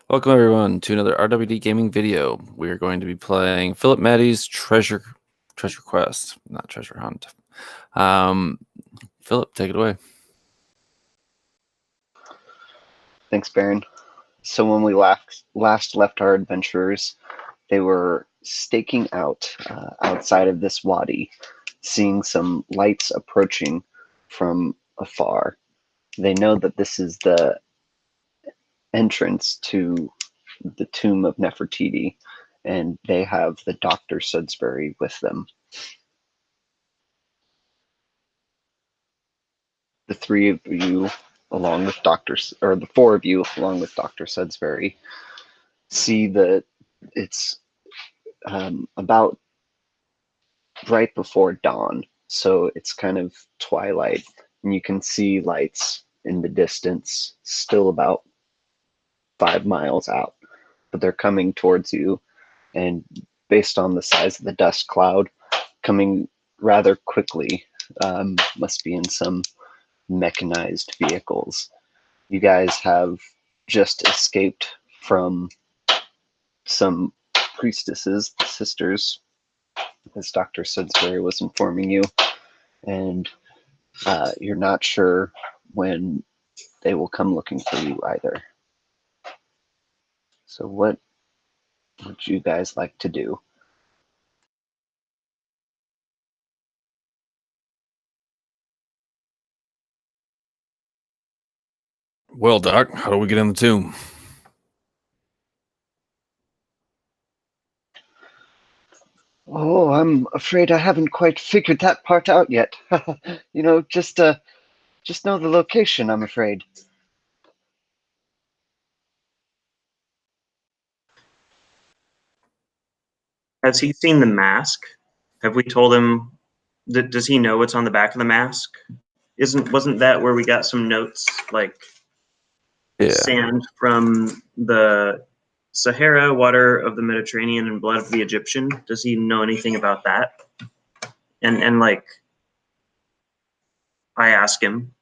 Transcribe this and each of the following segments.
Welcome everyone to another RWD gaming video. We are going to be playing Phillip Maddi's Treasure Quest, not Treasure Hunt. Philip, take it away. Thanks, Baron. So when we last left our adventurers, they were staking out outside of this wadi, seeing some lights approaching from afar. They know that this is the entrance to the tomb of Nefertiti, and they have the Dr. Sudbury with them. The three of you, along with the four of you, along with Dr. Sudbury, see that it's about right before dawn, so it's kind of twilight, and you can see lights in the distance, still about 5 miles out, but they're coming towards you, and based on the size of the dust cloud, coming rather quickly, must be in some mechanized vehicles. You guys have just escaped from some priestesses, sisters, as Dr. Sudbury was informing you, and you're not sure when they will come looking for you either. So what would you guys like to do? Well, Doc, how do we get in the tomb? Oh, I'm afraid I haven't quite figured that part out yet. Just know the location, I'm afraid. Has he seen the mask? Have we told him? Does he know what's on the back of the mask? Wasn't that where we got some notes, like sand from the Sahara, water of the Mediterranean, and blood of the Egyptian? Does he know anything about that? And like, I ask him.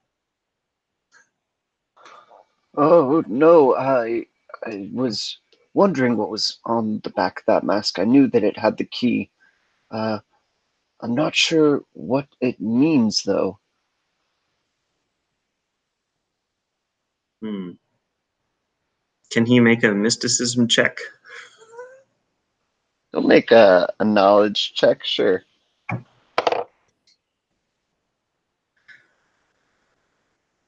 Oh no, I was wondering what was on the back of that mask. I knew that it had the key. I'm not sure what it means, though. Can he make a mysticism check? He'll make a knowledge check, sure.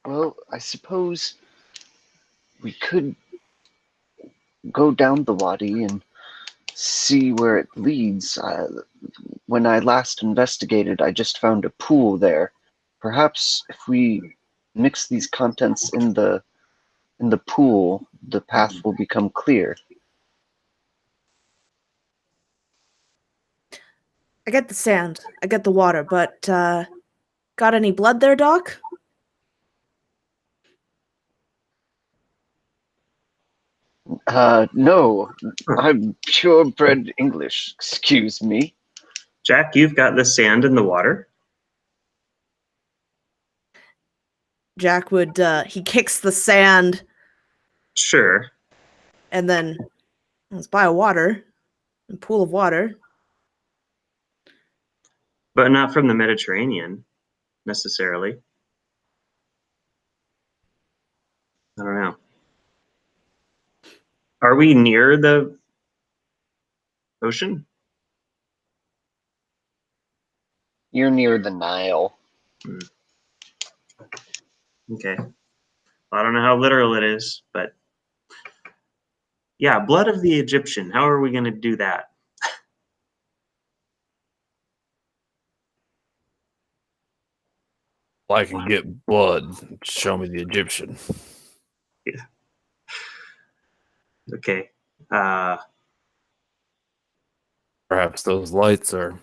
Well, I suppose we could go down the wadi and see where it leads. When I last investigated, I just found a pool there. Perhaps if we mix these contents in the pool, the path will become clear. I get the sand, I get the water, but got any blood there, Doc? No, I'm purebred English, excuse me. Jack, you've got the sand in the water? Jack would, he kicks the sand. Sure. And then, let's buy a pool of water. But not from the Mediterranean, necessarily. I don't know. Are we near the ocean? You're near the Nile. Okay. I don't know how literal it is, but yeah, blood of the Egyptian. How are we going to do that? I can get blood. Show me the Egyptian. Yeah. Okay. Perhaps those lights are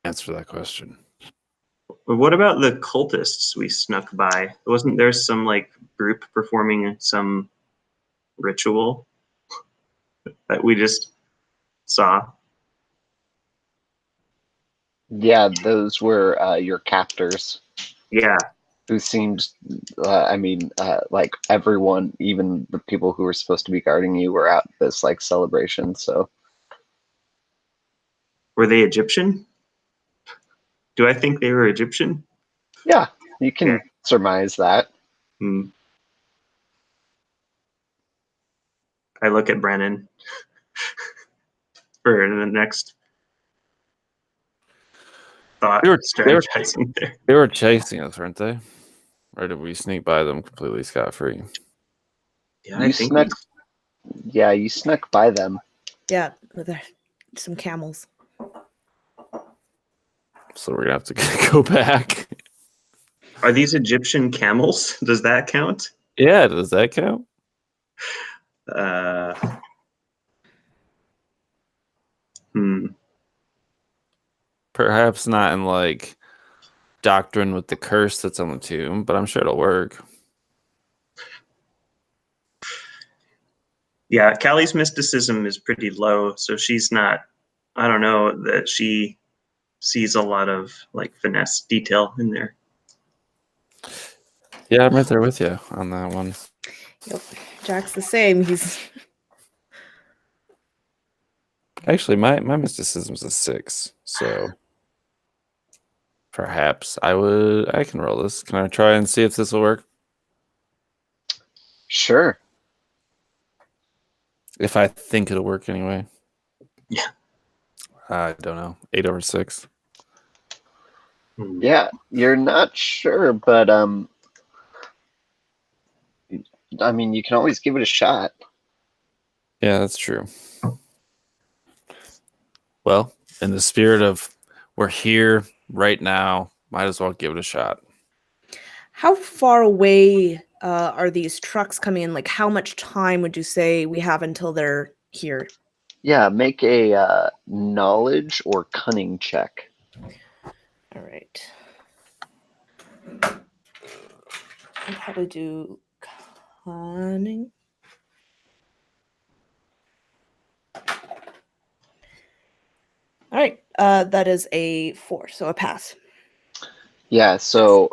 answer that question. What about the cultists we snuck by? Wasn't there some like group performing some ritual that we just saw? Yeah, those were your captors. Yeah. who seemed, like everyone, even the people who were supposed to be guarding you, were at this like celebration. So Were they Egyptian? Do I think they were Egyptian? yeah, you can Okay. surmise that. Hmm. I look at Brennan for the next thought They were strategizing there. they were chasing us, weren't they? Or did we sneak by them completely scot-free? Yeah, I You think snuck, yeah, you snuck by them. Yeah, with some camels. So we're gonna have to go back. Are these Egyptian camels? Does that count? Yeah, does that count? Uh, hmm. Perhaps not in like doctrine with the curse that's on the tomb, but I'm sure it'll work. Yeah, Callie's mysticism is pretty low, so she's not. I don't know that she sees a lot of like finesse detail in there. Yeah, I'm right there with you on that one. Yep. Jack's the same. He's Actually, my mysticism's a 6, so perhaps I can roll this. Can I try and see if this will work? Sure. If I think it'll work anyway. Yeah. I don't know. 8 over 6. Hmm. Yeah, you're not sure, but I mean, you can always give it a shot. Yeah, that's true. Well, in the spirit of we're here right now, might as well give it a shot. How far away are these trucks coming in? Like, how much time would you say we have until they're here? Yeah, make a knowledge or cunning check. All right. I'll probably do cunning. All right. That is a 4, so a pass. Yeah, so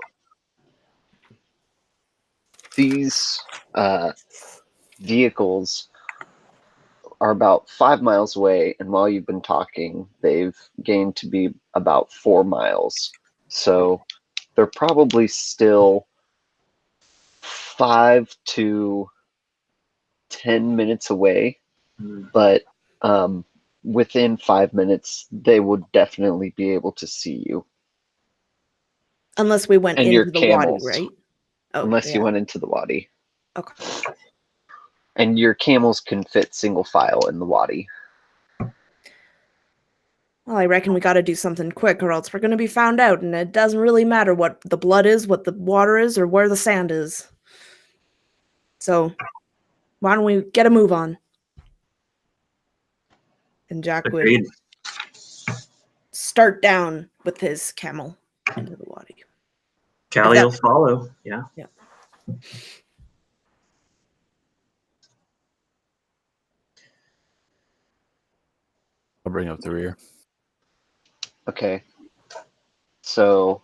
these vehicles are about 5 miles away, and while you've been talking, they've gained to be about 4 miles. So they're probably still 5 to 10 minutes away, Hmm. but within 5 minutes, they would definitely be able to see you. Unless we went And your into the wadi, camels, right? Oh, unless you yeah. went into the wadi. Okay. And your camels can fit single file in the wadi. Well, I reckon we got to do something quick, or else we're going to be found out, and it doesn't really matter what the blood is, what the water is, or where the sand is. So, why don't we get a move on? And Jack would Agreed. start down with his camel into the wadi. Callie will follow. Yeah. Yeah. I'll bring up the rear. Okay. So,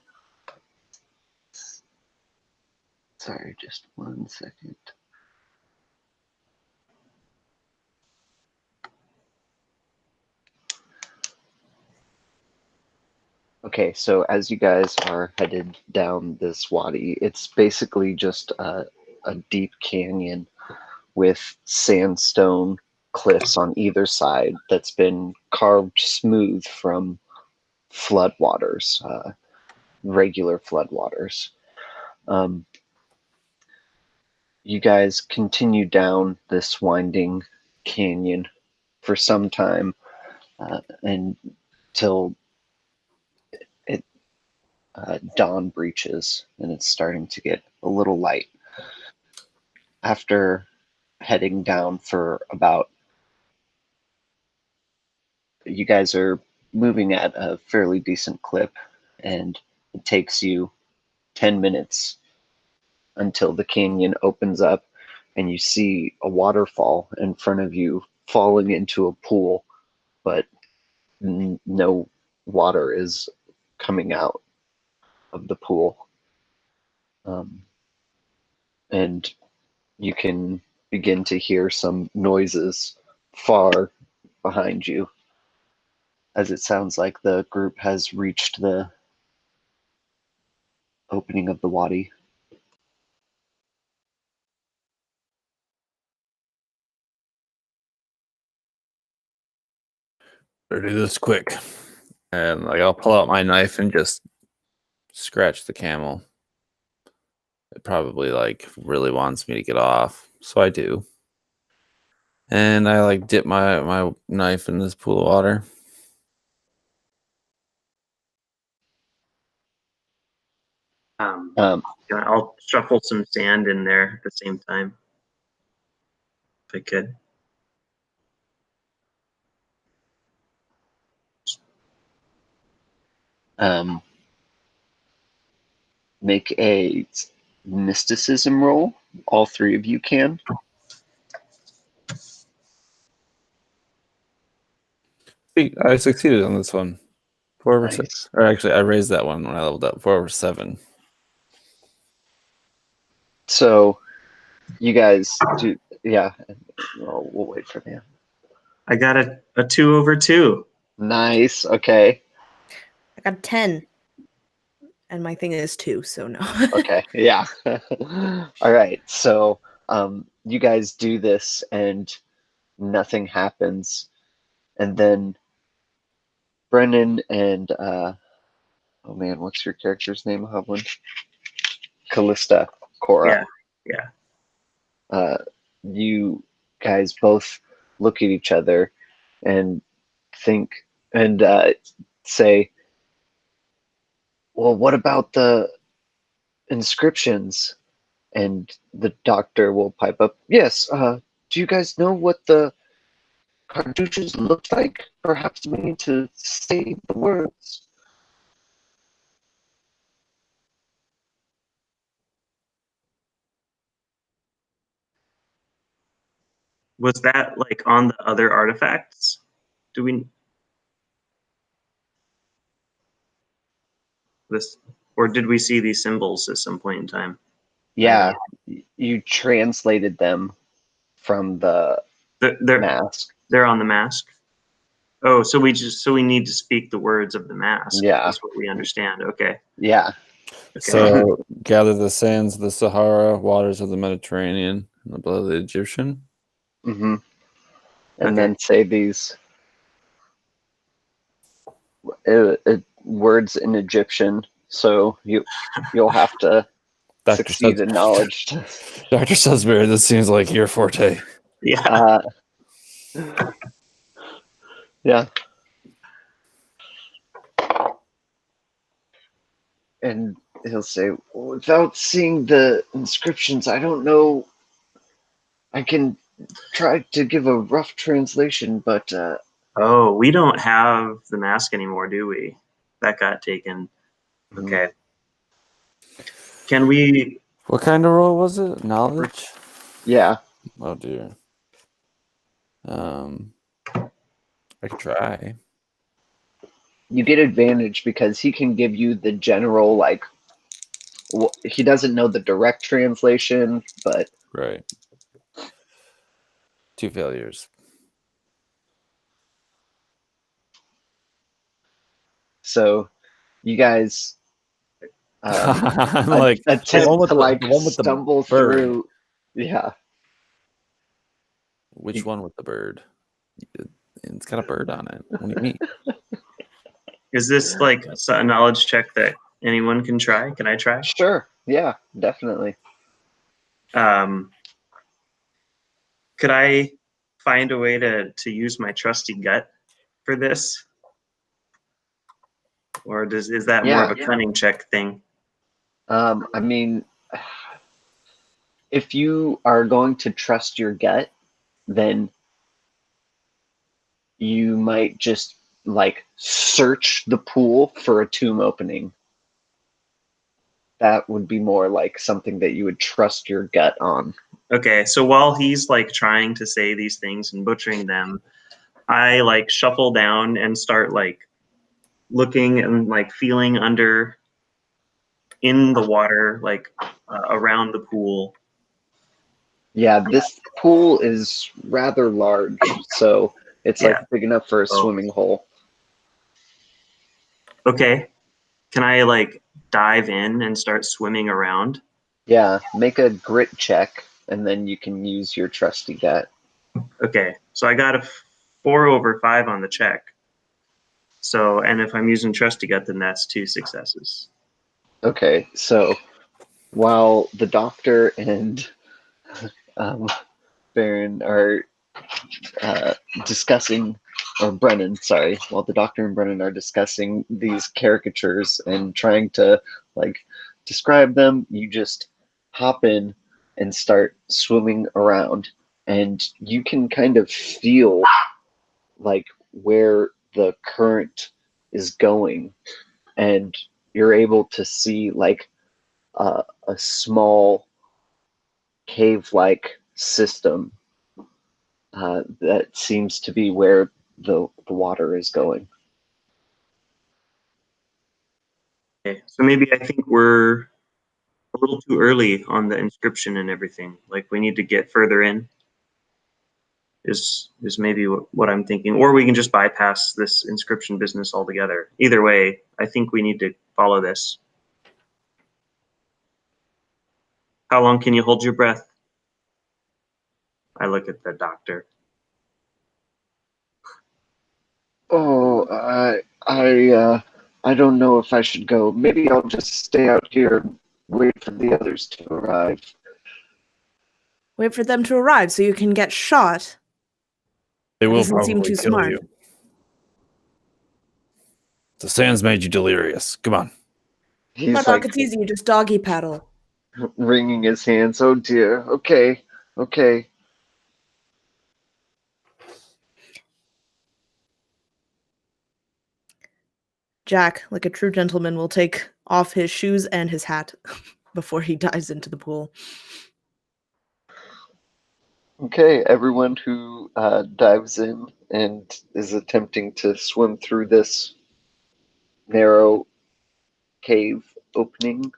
sorry, just 1 second. Okay, so as you guys are headed down this wadi, it's basically just a deep canyon with sandstone cliffs on either side that's been carved smooth from floodwaters, regular floodwaters. You guys continue down this winding canyon for some time until dawn breaches and it's starting to get a little light. After heading down for about, you guys are moving at a fairly decent clip, and it takes you 10 minutes until the canyon opens up and you see a waterfall in front of you falling into a pool, but no water is coming out of the pool. And you can begin to hear some noises far behind you, as it sounds like the group has reached the opening of the wadi. Better do this quick. And like I'll pull out my knife and just scratch the camel. It probably like really wants me to get off, so I do. And I like dip my knife in this pool of water. I'll shuffle some sand in there at the same time, if I could. Make a mysticism roll. All three of you can. I succeeded on this one. 4 over Nice. 6. Or actually, I raised that one when I leveled up. 4 over 7. So you guys do, yeah. We'll wait for you. I got a 2 over 2. Nice. Okay. I got 10. And my thing is 2, so no. Okay. Yeah. All right. So you guys do this and nothing happens. And then Brennan and oh man, what's your character's name, Hovland? Callista, Cora. Yeah. You guys both look at each other and think and say, well, what about the inscriptions? And the doctor will pipe up, yes, do you guys know what the cartouches look like? Perhaps we need to say the words. Was that like on the other artifacts? Do we this, or did we see these symbols at some point in time? Yeah, you translated them from the They're mask. they're on the mask. Oh, so we need to speak the words of the mask. Yeah. That's what we understand. Okay. Yeah. Okay. So gather the sands of the Sahara, waters of the Mediterranean, and the blood of the Egyptian. Mm-hmm. And Okay. then say these words in Egyptian. So you'll have to succeed in knowledge. Dr. Sudbury, this seems like your forte. Yeah. Yeah. And he'll say, without seeing the inscriptions, I don't know. I can try to give a rough translation, but Oh, we don't have the mask anymore, do we? That got taken. Okay. Can we? What kind of role was it? Knowledge? Yeah. Oh dear. I could try. You get advantage because he can give you the general, like, he doesn't know the direct translation, but Right. 2 failures. so you guys like attempt to like the one with stumble the bird. through. Yeah. Which one with the bird? It's got a bird on it. What do you mean? Is this like a knowledge check that anyone can try? Can I try? Sure. Yeah, definitely. Could I find a way to use my trusty gut for this? Or is that more of a cunning check thing? I mean, if you are going to trust your gut, then you might just like search the pool for a tomb opening. That would be more like something that you would trust your gut on. Okay, so while he's like trying to say these things and butchering them, I like shuffle down and start like looking and like feeling under in the water, like around the pool. Yeah, this pool is rather large, so it's Yeah. like big enough for a swimming hole. Okay. Can I like dive in and start swimming around? Yeah, make a grit check, and then you can use your trusty gut. Okay. So I got a 4/5 on the check. So, and if I'm using trusty gut, then that's 2 successes. Okay, so while the doctor and Baron are discussing, or Brennan, sorry, while the doctor and Brennan are discussing these caricatures and trying to like describe them, you just hop in and start swimming around, and you can kind of feel like where the current is going, and you're able to see like a small cave-like system that seems to be where the water is going. Okay. So maybe I think we're a little too early on the inscription and everything. Like we need to get further in. Is maybe what I'm thinking, or we can just bypass this inscription business altogether. Either way, I think we need to follow this. How long can you hold your breath? I look at the doctor. Oh, I don't know if I should go. Maybe I'll just stay out here and wait for the others to arrive. Wait for them to arrive so you can get shot. They That will doesn't seem probably too kill smart. you. The sands made you delirious. Come on. He's But like it's easy, you just doggy paddle. wringing his hands. Oh dear. Okay. Okay. Jack, like a true gentleman, will take off his shoes and his hat before he dives into the pool. Okay, everyone who dives in and is attempting to swim through this narrow cave opening,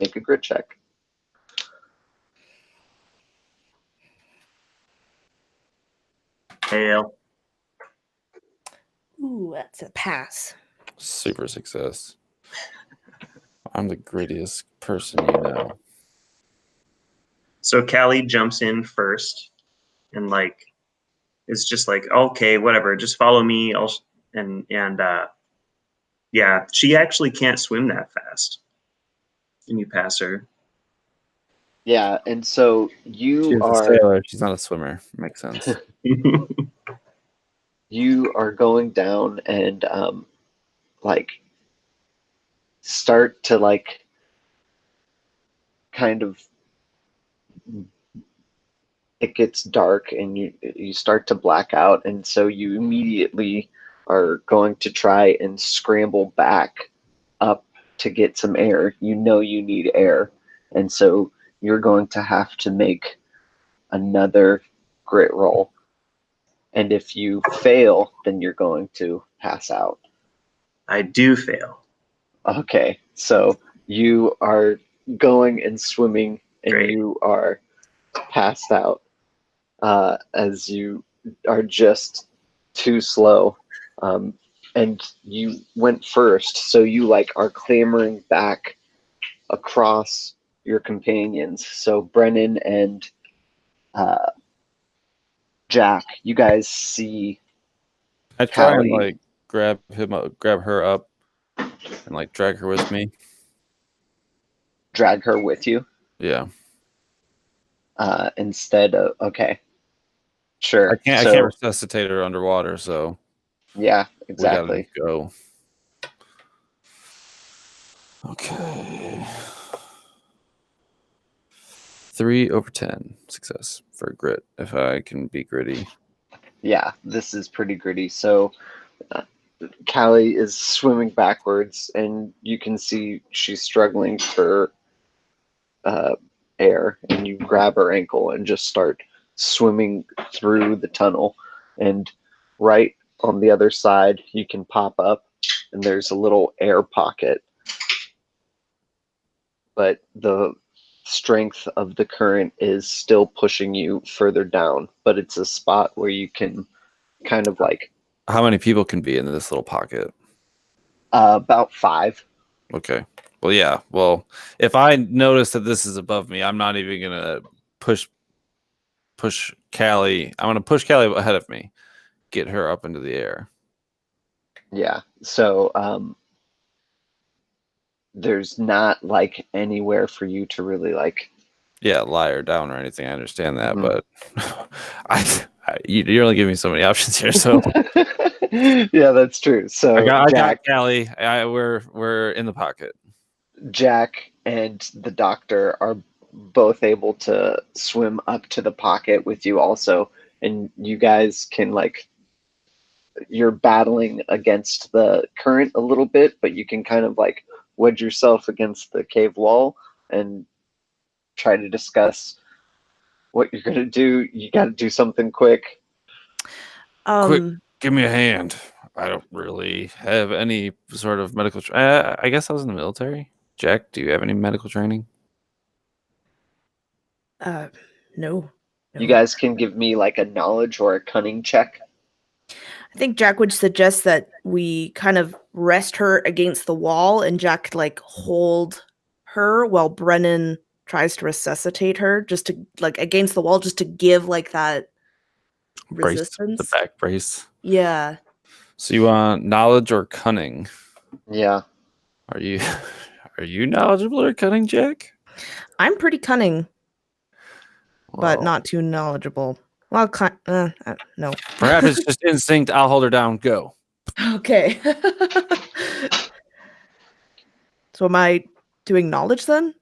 make a grit check. Hail. Ooh, that's a pass. Super success. I'm the grittiest person you know. So Callie jumps in first, and like, it's just like, okay, whatever, just follow me. Yeah, she actually can't swim that fast, and you pass her. Yeah, and so you She's a are sailor. She's not a swimmer. Makes sense. you are going down and like start to like kind of it gets dark and you start to black out, and so you immediately are going to try and scramble back up to get some air. You know you need air, and so you're going to have to make another grit roll, and if you fail then you're going to pass out. I do fail. Okay, so you are going and swimming and Great. you are passed out as you are just too slow. And you went first, so you like are clambering back across your companions. So Brennan and Jack, you guys see I try and Callie. like grab her up, and like drag her with me. Drag her with you Yeah. instead of okay, sure. I can't resuscitate her underwater, so Yeah, we exactly. gotta go. Okay. 3/10 success for grit. If I can be gritty. Yeah, this is pretty gritty. So Callie is swimming backwards, and you can see she's struggling for air, and you grab her ankle and just start swimming through the tunnel. And right on the other side, you can pop up, and there's a little air pocket. but the strength of the current is still pushing you further down. But it's a spot where you can kind of like How many people can be in this little pocket? about 5. Okay. Well, yeah. Well, if I notice that this is above me, I'm not even gonna push Callie. I'm gonna push Callie ahead of me, get her up into the air. Yeah. So there's not like anywhere for you to really like. Yeah, lie her down or anything. I understand that, Mhm. but you're only giving me so many options here. So Yeah, that's true. So I got Jack, Callie. We're in the pocket. Jack and the doctor are both able to swim up to the pocket with you also, and you guys can like, you're battling against the current a little bit, but you can kind of like wedge yourself against the cave wall and try to discuss what you're gonna do. You got to do something quick. Quick, give me a hand. I don't really have any sort of medical. I guess I was in the military. Jack, do you have any medical training? No. You guys can give me like a knowledge or a cunning check. I think Jack would suggest that we kind of rest her against the wall and Jack could like hold her while Brennan tries to resuscitate her just to like against the wall just to give like that Brace, resistance. the back brace. Yeah. So you want knowledge or cunning? Yeah. Are you knowledgeable or cunning, Jack? I'm pretty cunning, but Well, not too knowledgeable. Well, no. perhaps it's just instinct. I'll hold her down. Go. Okay. So am I doing knowledge then?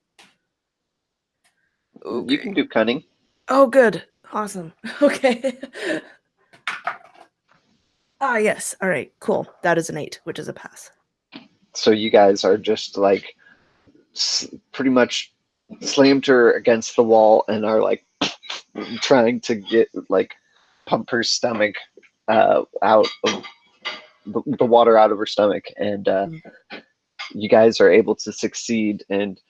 You can do cunning. Oh, good. Awesome. Okay. Ah, yes. All right. Cool. That is an 8, which is a pass. So you guys are just like pretty much slammed her against the wall and are like trying to get like pump her stomach out of the water out of her stomach, and you guys are able to succeed. And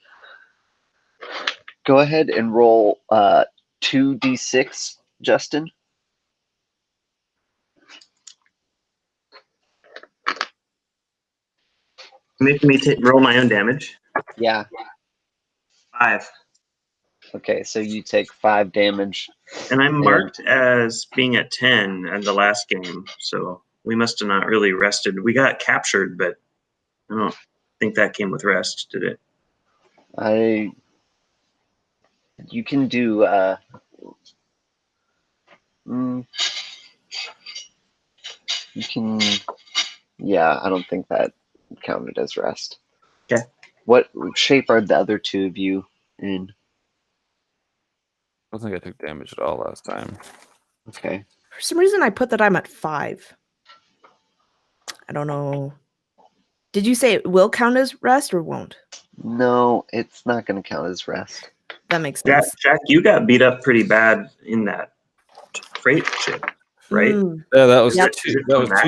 go ahead and roll 2d6, Justin. Making me roll my own damage. Yeah. 5. Okay, so you take 5 damage. And I'm marked as being at 10 at the last game, so we must have not really rested. We got captured, but I don't think that came with rest, did it? You can do you can, yeah, I don't think that counted as rest. Okay. What shape are the other 2 of you in? I don't think I took damage at all last time. Okay. For some reason, I put that I'm at 5. I don't know. Did you say it will count as rest or won't? No, it's not going to count as rest. That makes sense. Jack, you got beat up pretty bad in that freight ship, right? Yeah, that was Yep. two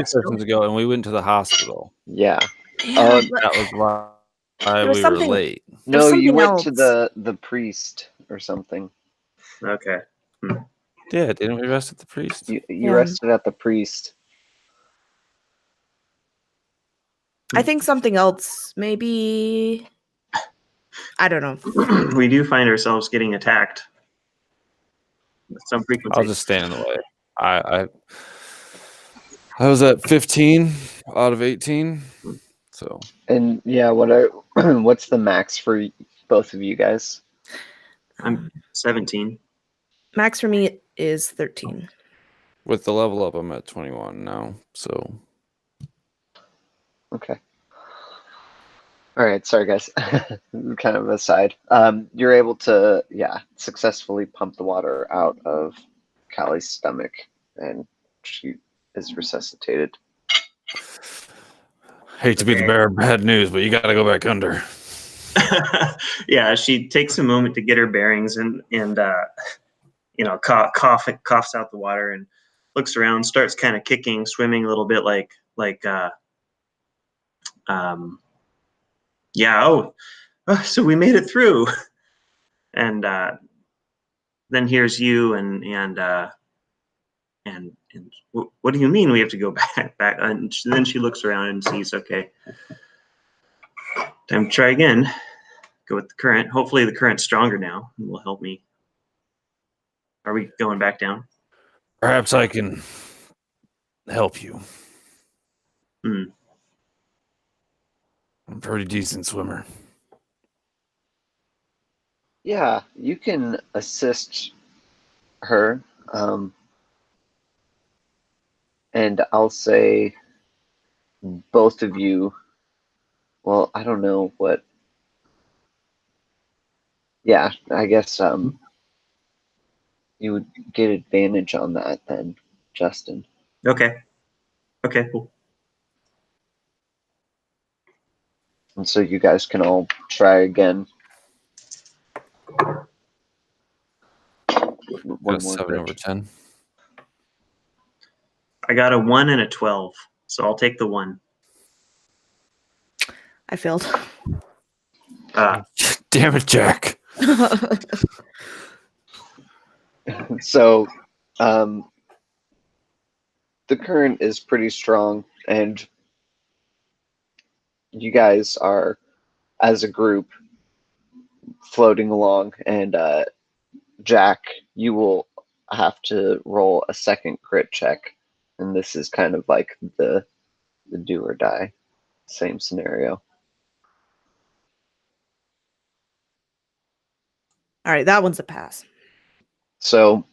sessions ago, and we went to the hospital. Yeah. Yeah, That was why was we were something- late. No, you something went to else. the priest or something. Okay. Yeah, didn't we rest at the priest? You Yeah. rested at the priest. I think something else. Maybe. I don't know. We do find ourselves getting attacked with some frequency. I'll just stand in the way. I was at 15 out of 18. So And yeah, what's the max for both of you guys? I'm 17. Max for me is 13. with the level up, I'm at 21 now. So Okay. All right, sorry guys. Kind of aside. You're able to, successfully pump the water out of Callie's stomach, and she is resuscitated. hate to be the bearer of bad news, but you got to go back under. Yeah, she takes a moment to get her bearings and coughs out the water and looks around, starts kind of kicking, swimming a little bit Oh, so we made it through. And then here's you and what do you mean we have to go back? And then she looks around and sees, okay, time to try again. Go with the current. Hopefully the current's stronger now and will help me. Are we going back down? Perhaps I can help you. Hmm. I'm a pretty decent swimmer. Yeah, you can assist her. And I'll say both of you, well, I don't know what. Yeah, I guess you would get advantage on that then, Justin. Okay. Okay, cool. And so you guys can all try again. One more 7 over grit. 10. I got a 1 and a 12, so I'll take the 1. I failed. Damn it, Jack. So the current is pretty strong, and you guys are, as a group, floating along, and Jack, you will have to roll a second crit check, and this is kind of like the do or die, same scenario. All right, that one's a pass. So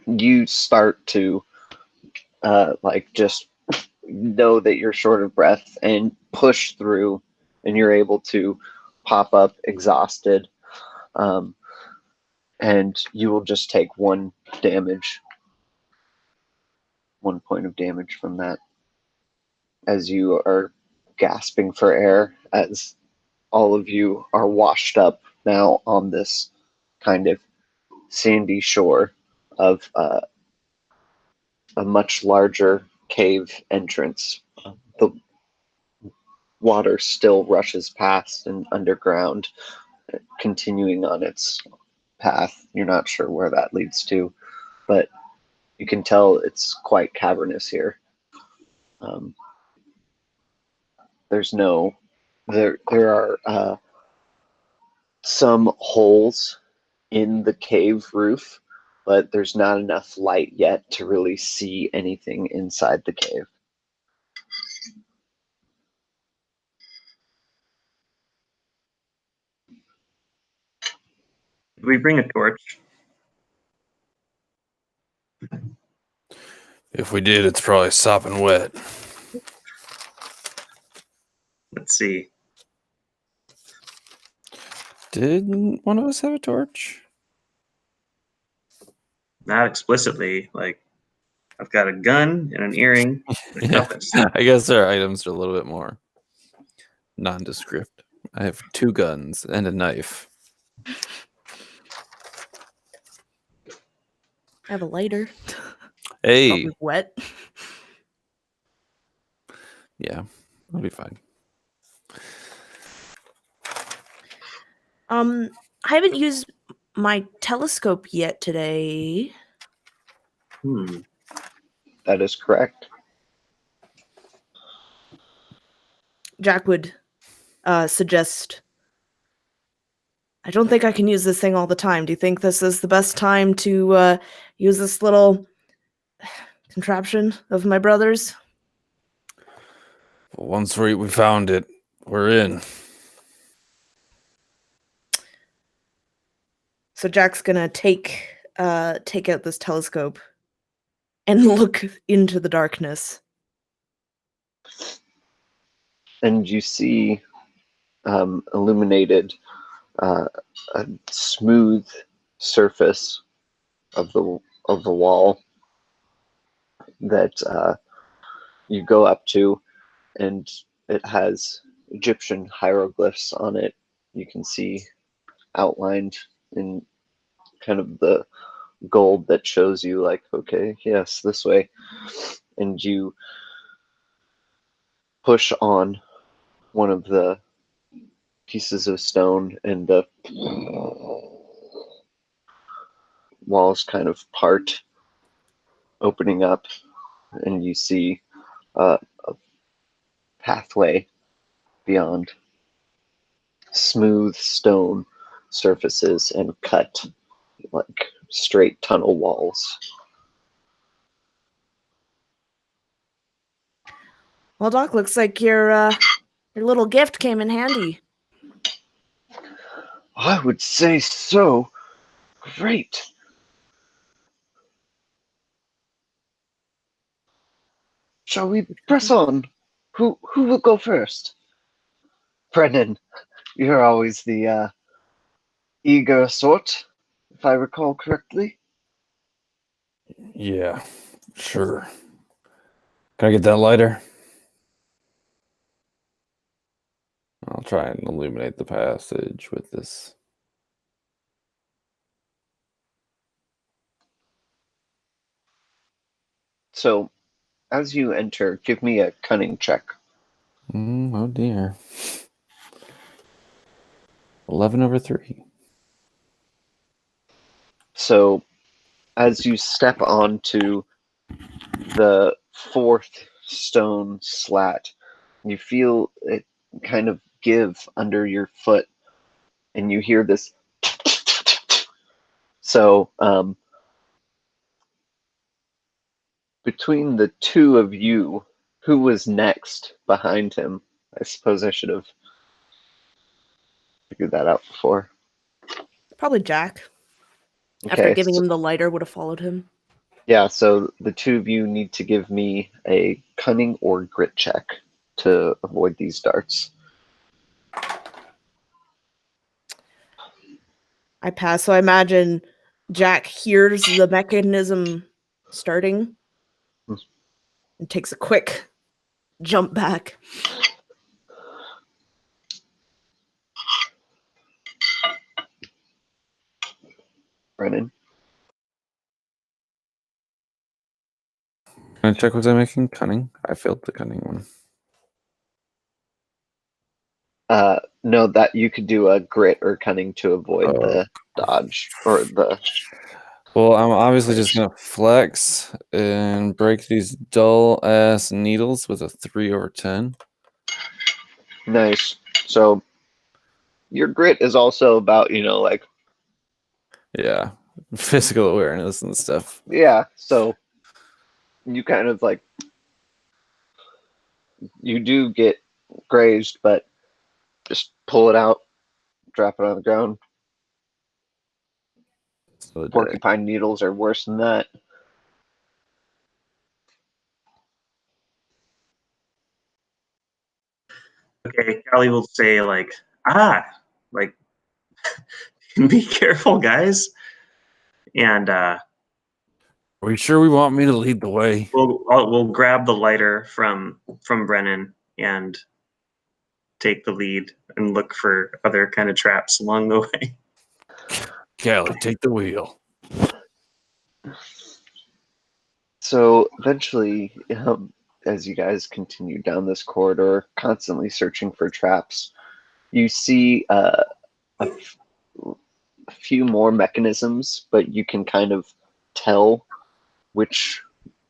you start to just know that you're short of breath and push through, and you're able to pop up exhausted, and you will just take 1 damage, 1 point of damage from that, as you are gasping for air, as all of you are washed up now on this kind of sandy shore of a much larger cave entrance. The water still rushes past and underground, continuing on its path. You're not sure where that leads to, but you can tell it's quite cavernous here. There are some holes in the cave roof, but there's not enough light yet to really see anything inside the cave. Did we bring a torch? If we did, it's probably sopping wet. Let's see. Didn't one of us have a torch? Not explicitly. Like, I've got a gun and an earring and a Yeah. compass. I guess our items are a little bit more nondescript. I have 2 guns and a knife. I have a lighter. Hey. Probably wet. Yeah, I'll be fine. I haven't used my telescope yet today. That is correct. Jack would suggest. I don't think I can use this thing all the time. Do you think this is the best time to use this little contraption of my brother's? Well, once we found it, we're in. So Jack's gonna take out this telescope and look into the darkness. And you see illuminated a smooth surface of the wall that you go up to, and it has Egyptian hieroglyphs on it. You can see outlined in kind of the gold that shows you, like, okay, yes, this way. And you push on one of the pieces of stone, and the walls kind of part, opening up, and you see a pathway beyond. Smooth stone surfaces and cut like straight tunnel walls. Well, Doc, looks like your little gift came in handy. I would say so. Great. Shall we press on? Who will go first? Brennan, you're always the eager sort, if I recall correctly. Yeah, sure. Can I get that lighter? I'll try and illuminate the passage with this. So, as you enter, give me a cunning check. Oh dear. 11/3. So, as you step onto the fourth stone slat, you feel it kind of give under your foot, and you hear this. So, between the two of you, who was next behind him? I suppose I should have figured that out before. Probably Jack. Okay, After giving him the lighter, would have followed him. yeah, so the two of you need to give me a cunning or grit check to avoid these darts. I pass, so I imagine Jack hears the mechanism starting and takes a quick jump back. Brennan? Can I check was I making cunning? I failed the cunning one. No, that you could do a grit or cunning to avoid the dodge or the. Well, I'm obviously just gonna flex and break these dull ass needles with a 3/10. Nice. So your grit is also about, like, Yeah, physical awareness and stuff. yeah, so you kind of like, you do get grazed, but just pull it out, drop it on the ground. So Porcupine needles are worse than that. Okay, Callie will say like, like, be careful, guys. And are you sure we want me to lead the way? we'll grab the lighter from Brennan and take the lead and look for other kind of traps along the way. Callie, take the wheel. So eventually, as you guys continue down this corridor, constantly searching for traps, you see a few more mechanisms, but you can kind of tell which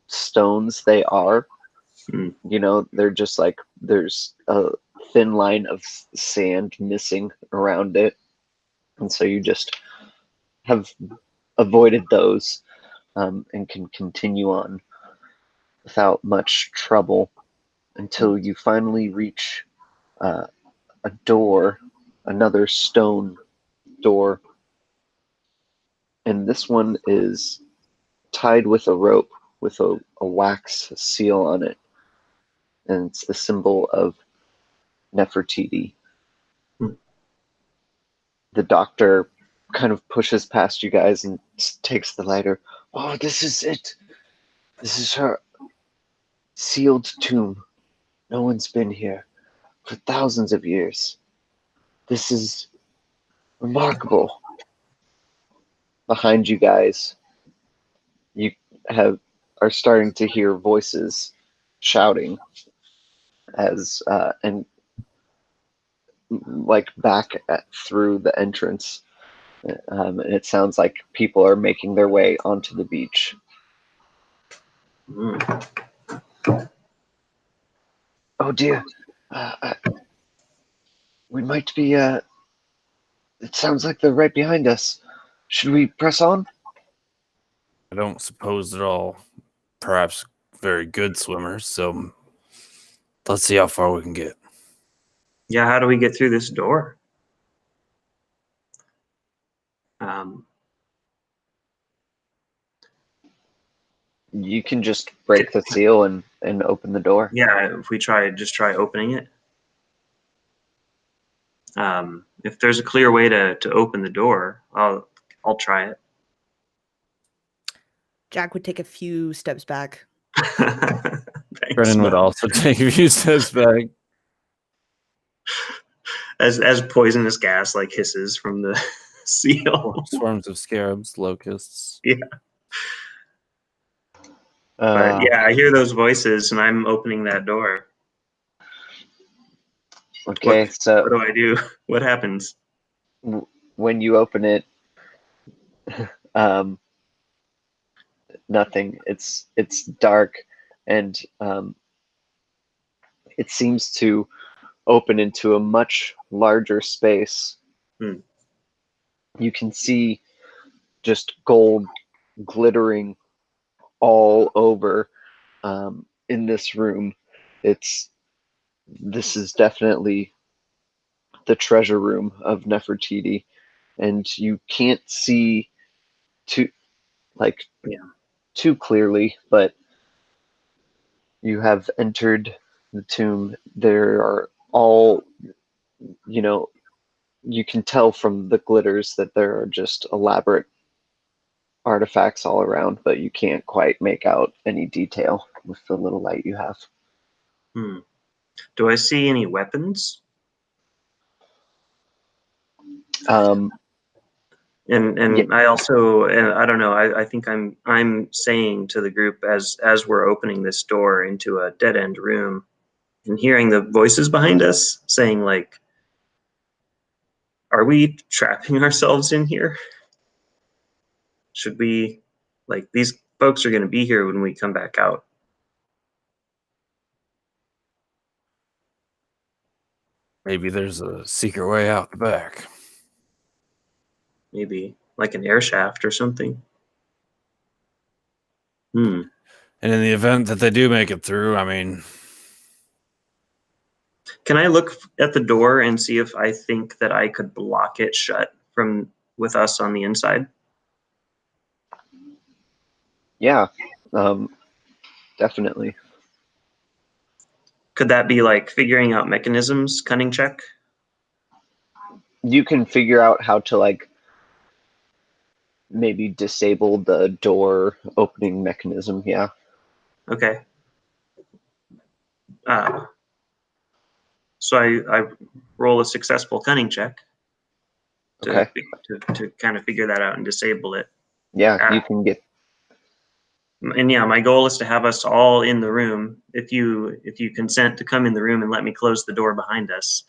stones they are. They're just like, there's a thin line of sand missing around it, and so you just have avoided those, and can continue on without much trouble until you finally reach a door, another stone door, and this one is tied with a rope with a wax seal on it, and it's the symbol of Nefertiti. The doctor kind of pushes past you guys and takes the lighter. Oh, this is it. This is her sealed tomb. No one's been here for thousands of years. This is remarkable. Behind you guys, you are starting to hear voices shouting and like back through the entrance. And it sounds like people are making their way onto the beach. Mm. Oh dear. We might be, it sounds like they're right behind us. Should we press on? I don't suppose they're all perhaps very good swimmers, so let's see how far we can get. Yeah, how do we get through this door? Um, You can just break the seal and open the door. yeah, if we try opening it. If there's a clear way to open the door, I'll try it. Jack would take a few steps back. Thanks, Brennan would man. also take a few steps back. As poisonous gas like hisses from the seal. Swarms of scarabs, locusts. But yeah, I hear those voices, and I'm opening that door. Okay, What so do I do? What happens? when you open it, nothing. It's dark, and it seems to open into a much larger space. Hmm. You can see just gold glittering all over in this room. This is definitely the treasure room of Nefertiti, and you can't see too too clearly, but you have entered the tomb. There are all, you can tell from the glitters that there are just elaborate artifacts all around, but you can't quite make out any detail with the little light you have. Do I see any weapons? Um, And Yeah. I also, I don't know, I think I'm saying to the group as we're opening this door into a dead end room and hearing the voices behind us saying like, are we trapping ourselves in here? Should we, like, these folks are going to be here when we come back out. Maybe there's a secret way out the back. Maybe like an air shaft or something. And in the event that they do make it through, I mean, can I look at the door and see if I think that I could block it shut from with us on the inside? Yeah, definitely. Could that be like figuring out mechanisms, cunning check? You can figure out how to maybe disable the door opening mechanism. Yeah. Okay. So I roll a successful cunning check to, Okay. to kind of figure that out and disable it. Yeah, you can get. And yeah, my goal is to have us all in the room. If you consent to come in the room and let me close the door behind us,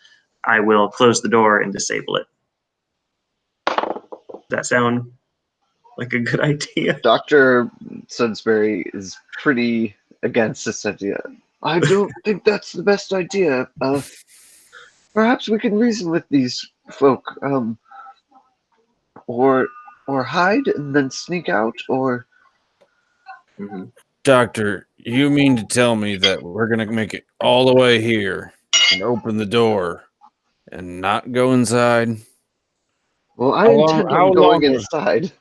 I will close the door and disable it. Does that sound like a good idea? Dr. Sudsbury is pretty against this idea. I don't think that's the best idea. Perhaps we can reason with these folk, or hide and then sneak out, or. Mm-hmm. Doctor, you mean to tell me that we're going to make it all the way here and open the door and not go inside? Well, I intend on going inside.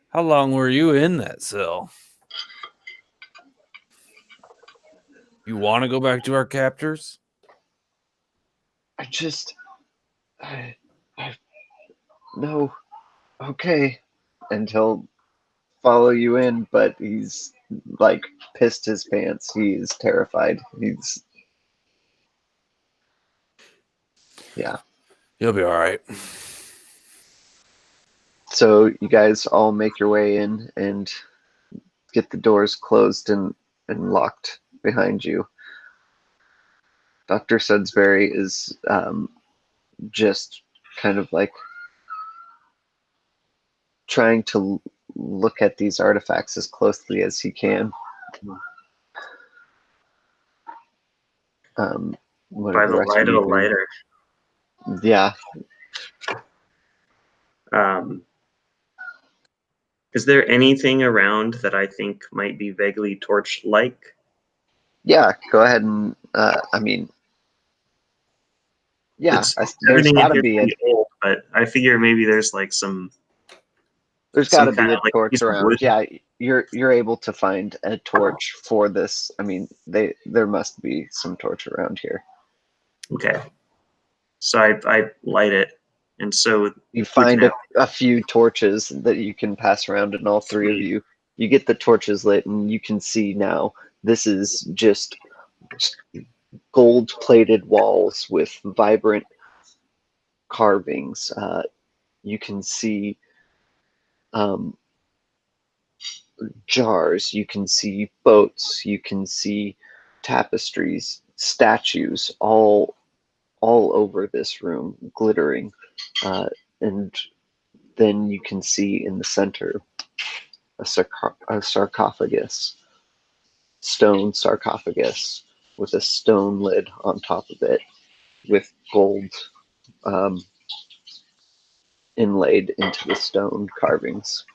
How long were you in that cell? You want to go back to our captors? No, okay. And he'll follow you in, but he's pissed his pants. He's terrified. Yeah. You'll be all right. So you guys all make your way in and get the doors closed and locked behind you. Dr. Sudsbury is just kind of like trying to look at these artifacts as closely as he can. What By are the rest light you of a doing? lighter. Yeah. Is there anything around that I think might be vaguely torch-like? Yeah, go ahead and, I mean, yeah, there's Everything in got to here be pretty old, but I figure maybe there's like there's got to kind be a of like torch piece of around. wood. Yeah, you're able to find a torch for this. I mean, there must be some torch around here. Okay. So I light it, and so You we find can a few torches that you can pass around, and all three of you get the torches lit, and you can see now this is just gold-plated walls with vibrant carvings. You can see jars, you can see boats, you can see tapestries, statues, all over this room, glittering, and then you can see in the center a sarcophagus, stone sarcophagus with a stone lid on top of it, with gold inlaid into the stone carvings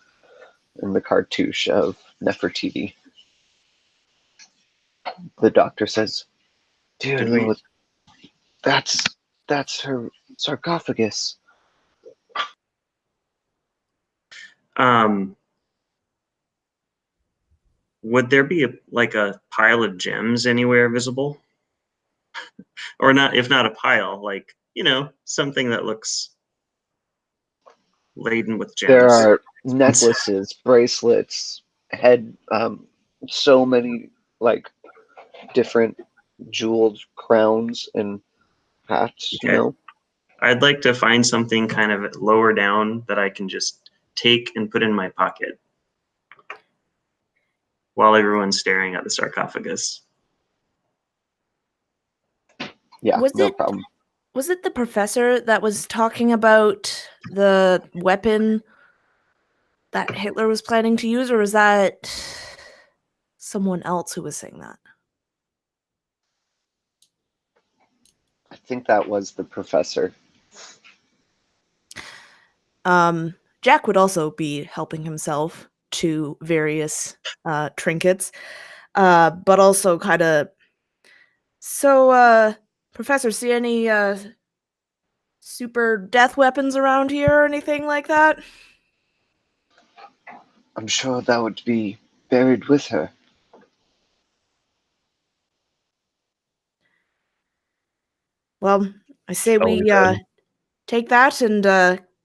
and the cartouche of Nefertiti. The doctor says, "Dear Did we- Lord, that's her sarcophagus." Would there be a pile of gems anywhere visible? Or not, if not a pile, like, something that looks laden with gems. There are necklaces, bracelets, so many like different jeweled crowns and hats. Okay. I'd like to find something kind of lower down that I can just take and put in my pocket while everyone's staring at the sarcophagus. Yeah, no problem. Was it the professor that was talking about the weapon that Hitler was planning to use, or was that someone else who was saying that? I think that was the professor. Jack would also be helping himself to various trinkets, but also kind of. So, Professor, see any super death weapons around here or anything like that? I'm sure that would be buried with her. Well, I say we take that and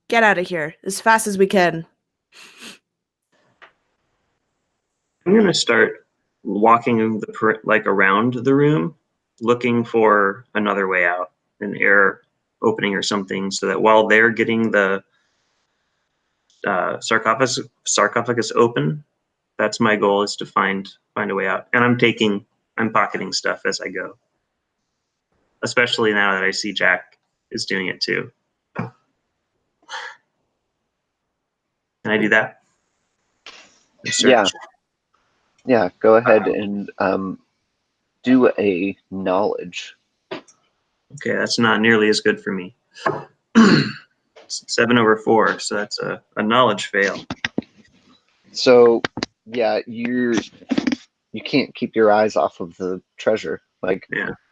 get out of here as fast as we can. I'm gonna start walking around the room, looking for another way out, an air opening or something, so that while they're getting the sarcophagus open, that's my goal, is to find a way out. And I'm pocketing stuff as I go, especially now that I see Jack is doing it too. Can I do that? Yeah, go ahead and do a knowledge. Okay, that's not nearly as good for me. 7 over 4, so that's a knowledge fail. So yeah, you can't keep your eyes off of the treasure. I'm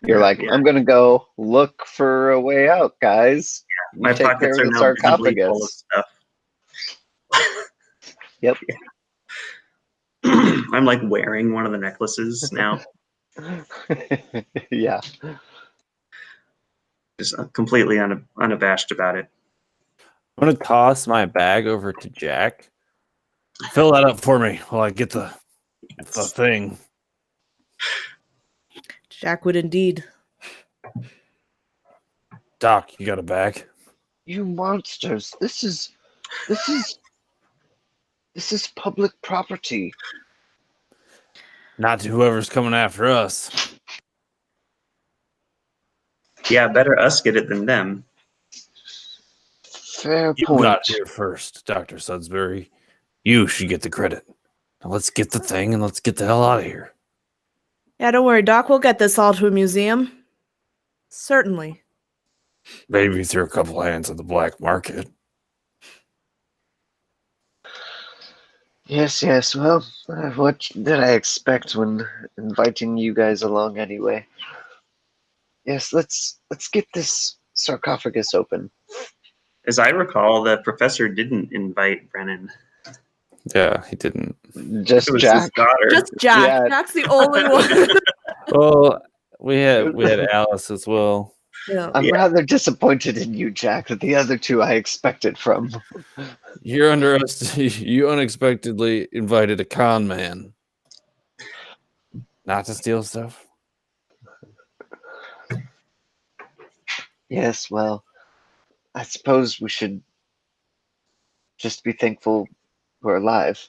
gonna go look for a way out, guys. Yeah, my pockets are now visibly full of stuff. Yep. I'm like wearing one of the necklaces now. Yeah. Just completely unabashed about it. I'm gonna toss my bag over to Jack. Fill that up for me while I get the thing. Jack would indeed. Doc, you got a bag? You monsters! This is public property. Not to whoever's coming after us. Yeah, better us get it than them. Fair You point. got here first, Dr. Sudbury. You should get the credit. Now let's get the thing and let's get the hell out of here. Yeah, don't worry, Doc. We'll get this all to a museum. Certainly. Maybe through a couple hands on the black market. Yes, yes. Well, what did I expect when inviting you guys along anyway? Yes, let's get this sarcophagus open. As I recall, the professor didn't invite Brennan. Yeah, he didn't. Just It was his Jack. daughter. Just Jack. Yeah. Jack's the only one. Well, we had Alice as well. Yeah. I'm rather disappointed in you, Jack, that the other two I expected from. You unexpectedly invited a con man. Not to steal stuff. Yes, well, I suppose we should just be thankful we're alive.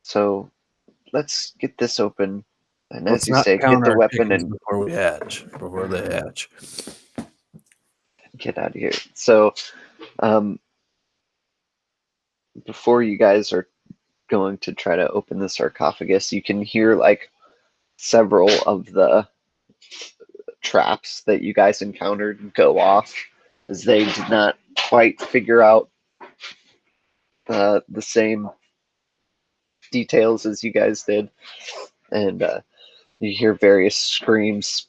So let's get this open. And Let's as you not say, count get the our weapon chickens and before they hatch. get out of here. So, before you guys are going to try to open the sarcophagus, you can hear like several of the traps that you guys encountered go off as they did not quite figure out the same details as you guys did. And you hear various screams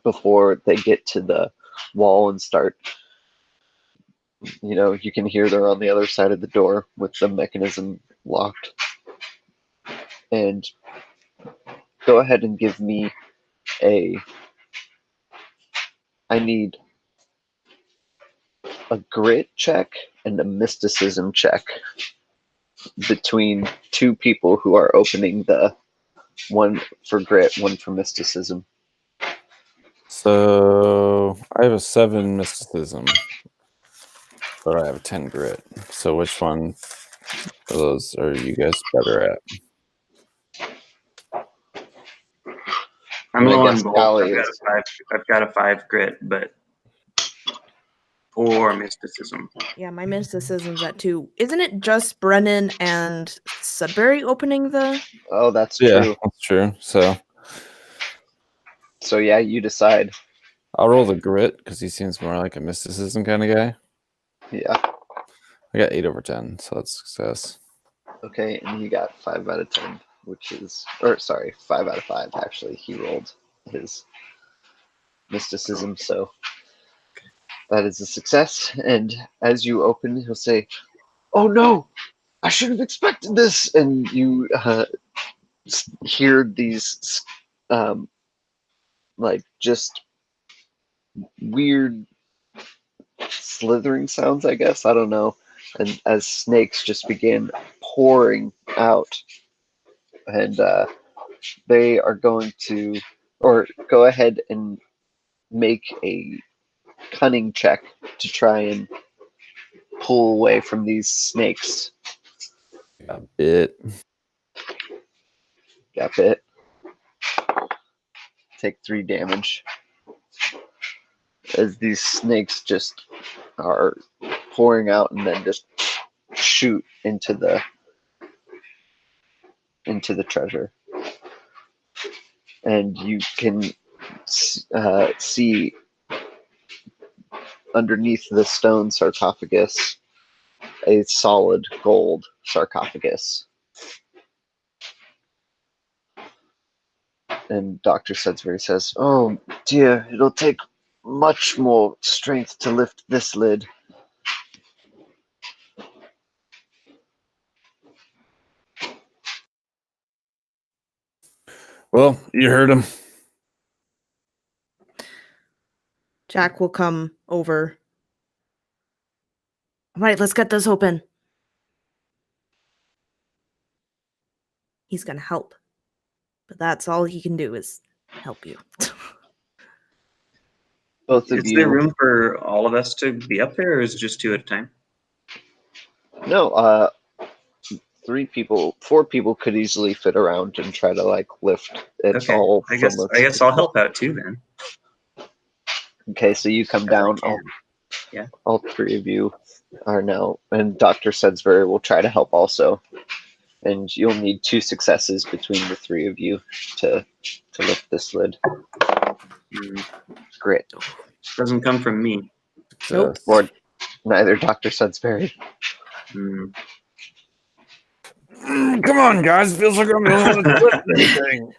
before they get to the wall and start. You can hear they're on the other side of the door with the mechanism locked. And go ahead and give me I need a grit check and a mysticism check between two people who are opening the one for grit, one for mysticism. So I have a 7 mysticism, but I have a 10 grit. So which one of those are you guys better at? I'm I low guess on both. Golly I've got a 5 grit, but 4 mysticism. Yeah, my mysticism's at 2. Isn't it just Brennan and Sudbury opening the... Oh, that's Yeah, true. that's true. So So yeah, you decide. I'll roll the grit because he seems more like a mysticism kind of guy. Yeah. I got 8/10, so that's success. Okay, and he got 5 out of 10, which is, or sorry, 5 out of 5 actually. He rolled his mysticism, so that is a success. And as you open, he'll say, "Oh no, I should have expected this." And you hear these like just weird slithering sounds, I guess. I don't know. And as snakes just begin pouring out, and they are going to, or go ahead and make a cunning check to try and pull away from these snakes. Got bit. Got bit. Take 3 damage. As these snakes just are pouring out and then just shoot into the treasure. And you can see underneath the stone sarcophagus a solid gold sarcophagus. And Dr. Sudbury says, "Oh dear, it'll take much more strength to lift this lid." Well, you heard him. Jack will come over. All right, let's get this open. He's going to help. But that's all he can do is help you. Both of Is you. there room for all of us to be up there, or is it just 2 at a time? No, 4 people could easily fit around and try to like lift it Okay. all. I guess I'll help out too then. Okay, so you come As I down. can. All three of you are now, and Dr. Sudsbury will try to help also. And you'll need 2 successes between the 3 of you to lift this lid. Grit. Doesn't come from me. Nope. Or neither Dr. Sudsbury. Mm. Come on, guys. It feels like I'm the only one that's lift anything.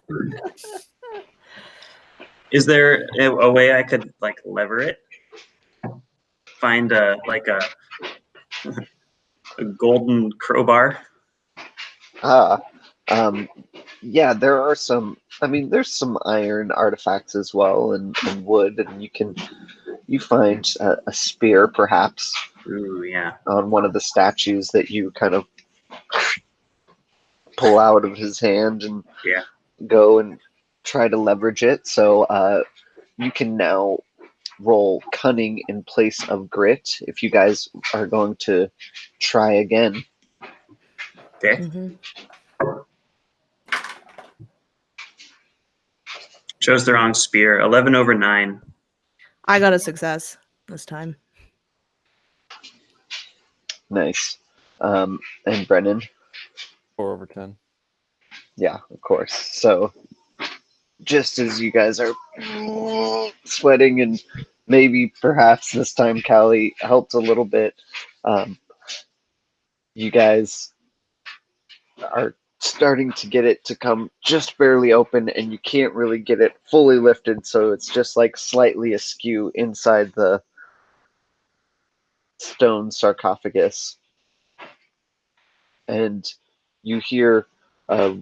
Is there a way I could like lever it? Find a golden crowbar. Yeah, there are some. I mean, there's some iron artifacts as well, and wood, and you find a spear perhaps Ooh, yeah. on one of the statues that you kind of pull out of his hand and go and try to leverage it. So you can now roll cunning in place of grit if you guys are going to try again. Okay. Mm-hmm. Chose the wrong spear. 11 over 9. I got a success this time. Nice. And Brennan? 4 over 10. Yeah, of course. So just as you guys are sweating, and maybe perhaps this time Callie helped a little bit, you guys are starting to get it to come just barely open, and you can't really get it fully lifted, so it's just like slightly askew inside the stone sarcophagus. And you hear a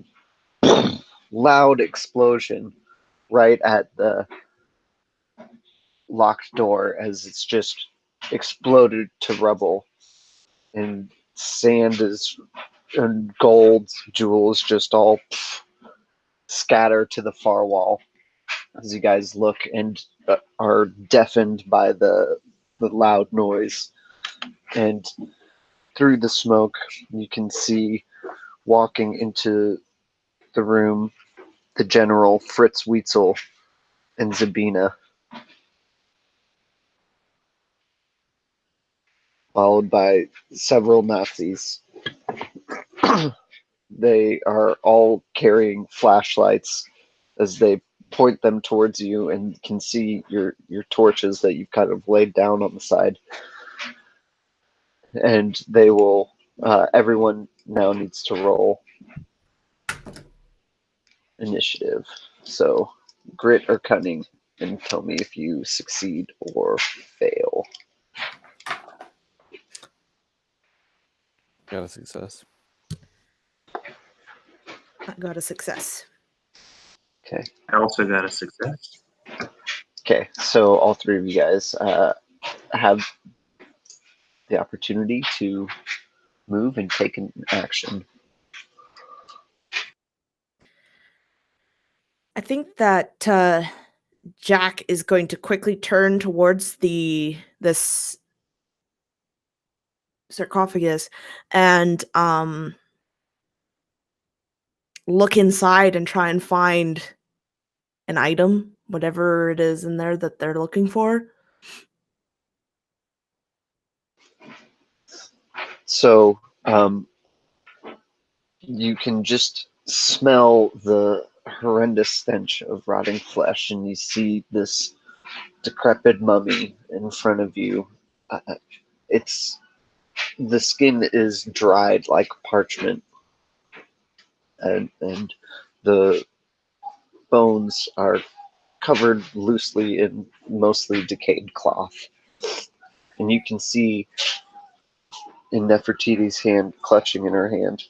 loud explosion right at the locked door as it's just exploded to rubble, and sand and gold jewels just all scatter to the far wall as you guys look and are deafened by the loud noise. And through the smoke, you can see walking into the room the General Fritz Weitzel and Zabina, followed by several Nazis. They are all carrying flashlights as they point them towards you, and can see your torches that you've kind of laid down on the side. And they will, everyone now needs to roll initiative. So grit or cunning, and tell me if you succeed or fail. Got a success. I got a success. Okay. I also got a success. Okay, so all 3 of you guys have the opportunity to move and take an action. I think that Jack is going to quickly turn towards this sarcophagus and look inside and try and find an item, whatever it is in there that they're looking for. So you can just smell the horrendous stench of rotting flesh, and you see this decrepit mummy in front of you. The skin is dried like parchment, and the bones are covered loosely in mostly decayed cloth. And you can see in Nefertiti's hand, clutching in her hand,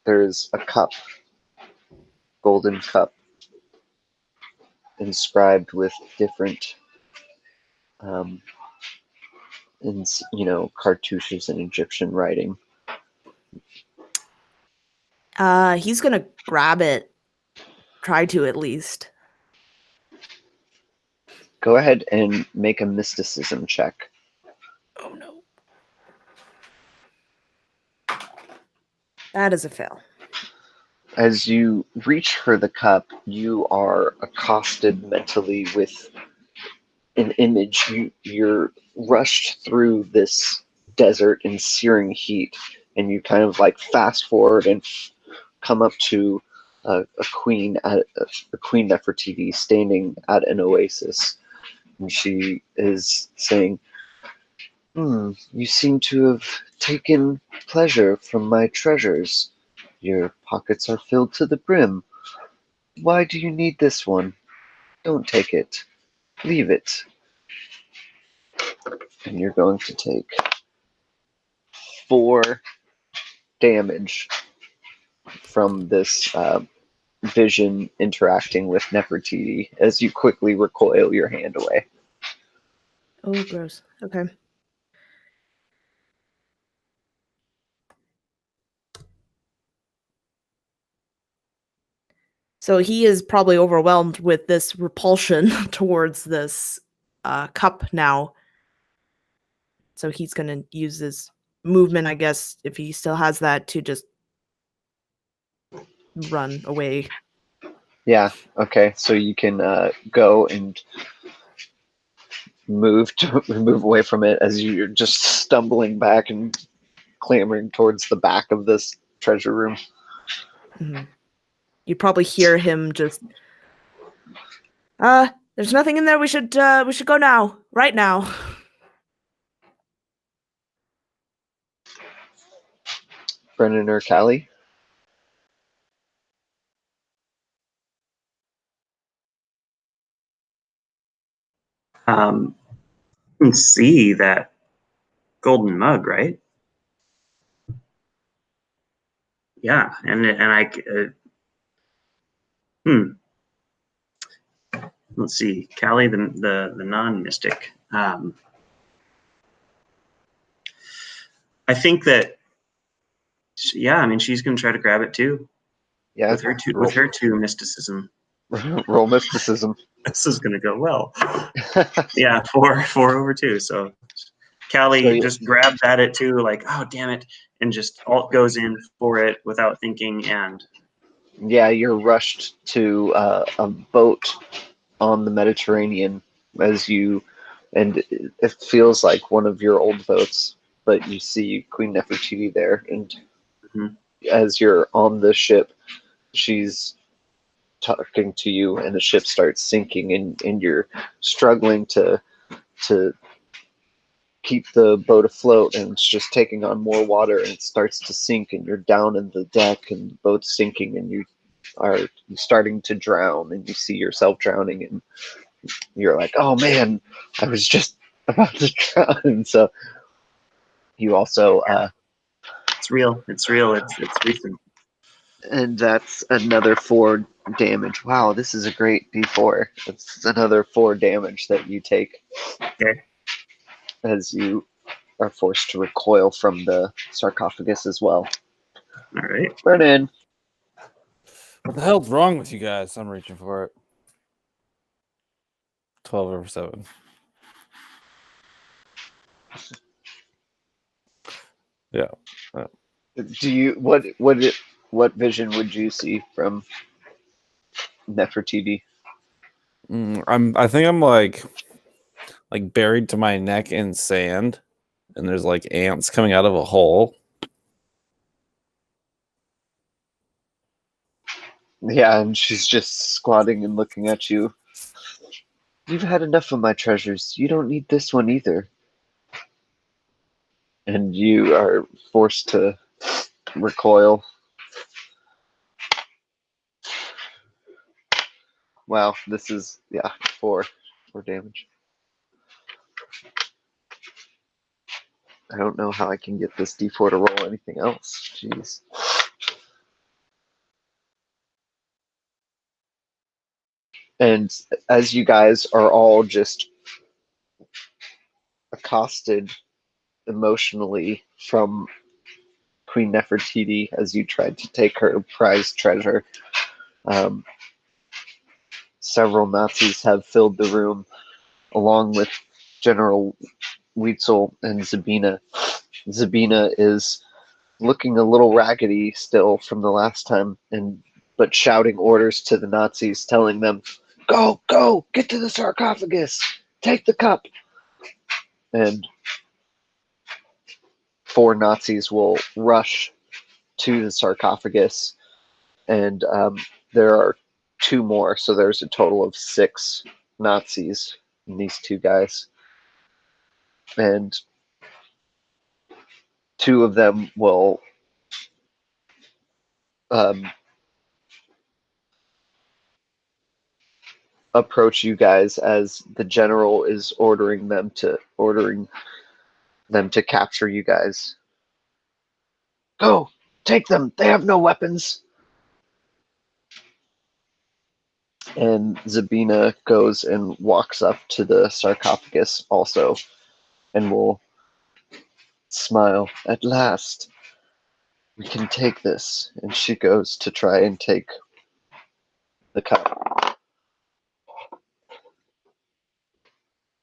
there's a cup, golden cup, inscribed with different, cartouches and Egyptian writing. He's gonna grab it. Try to, at least. Go ahead and make a mysticism check. Oh no. That is a fail. As you reach for the cup, you are accosted mentally with an image. You're rushed through this desert in searing heat, and you kind of like fast forward and come up to a queen Nefertiti standing at an oasis, and she is saying, you seem to have taken pleasure from my treasures. Your pockets are filled to the brim. Why do you need this one? Don't take it. Leave it. And you're going to take 4 damage from this vision interacting with Nefertiti as you quickly recoil your hand away. Oh, gross. Okay. So he is probably overwhelmed with this repulsion towards this cup now. So he's going to use his movement, I guess, if he still has that, to just run away. Yeah, okay. So you can go and move away from it as you're just stumbling back and clambering towards the back of this treasure room. Mm-hmm. You'd probably hear him just, there's nothing in there. We should go now. Right now. Brennan or Callie? You can see that golden mug, right? Yeah, and I let's see, Callie, the non-mystic. I think that, yeah, I mean, she's gonna try to grab it too. Yeah. With her two mysticism. Roll mysticism. This is gonna go well. Yeah, 4 over 2. So Callie just grabbed at it too, like, oh damn it, and just alt goes in for it without thinking. And yeah, you're rushed to a boat on the Mediterranean and it feels like one of your old boats, but you see Queen Nefertiti there, and as you're on the ship, she's talking to you, and the ship starts sinking, and you're struggling to keep the boat afloat, and it's just taking on more water, and it starts to sink, and you're down in the deck, and the boat's sinking, and you are starting to drown, and you see yourself drowning, and you're like, oh man, I was just about to drown. And so you also it's real, it's recent. And that's another 4 damage. Wow, this is a great d4. It's another 4 damage that you take. Okay. As you are forced to recoil from the sarcophagus as well. All right. Brennan. What the hell's wrong with you guys? I'm reaching for it. 12 over 7. Yeah. Do you what vision would you see from Nefertiti? I think I'm like buried to my neck in sand, and there's like ants coming out of a hole. Yeah, and she's just squatting and looking at you. You've had enough of my treasures. You don't need this one either. And you are forced to recoil. Wow, this is 4 damage. I don't know how I can get this d4 to roll anything else. Jeez. And as you guys are all just accosted emotionally from Queen Nefertiti as you tried to take her prized treasure, several Nazis have filled the room, along with General Weitzel and Zabina. Zabina is looking a little raggedy still from the last time, but shouting orders to the Nazis, telling them, "Go, go, get to the sarcophagus. take the cup. And 4 Nazis will rush to the sarcophagus, and there are 2 more, so there's a total of 6 Nazis and these 2 guys. And 2 of them will approach you guys as the general is ordering them to capture you guys. Go, take them. They have no weapons. And Zabina goes and walks up to the sarcophagus also, and will smile. At last, we can take this. And she goes to try and take the cup.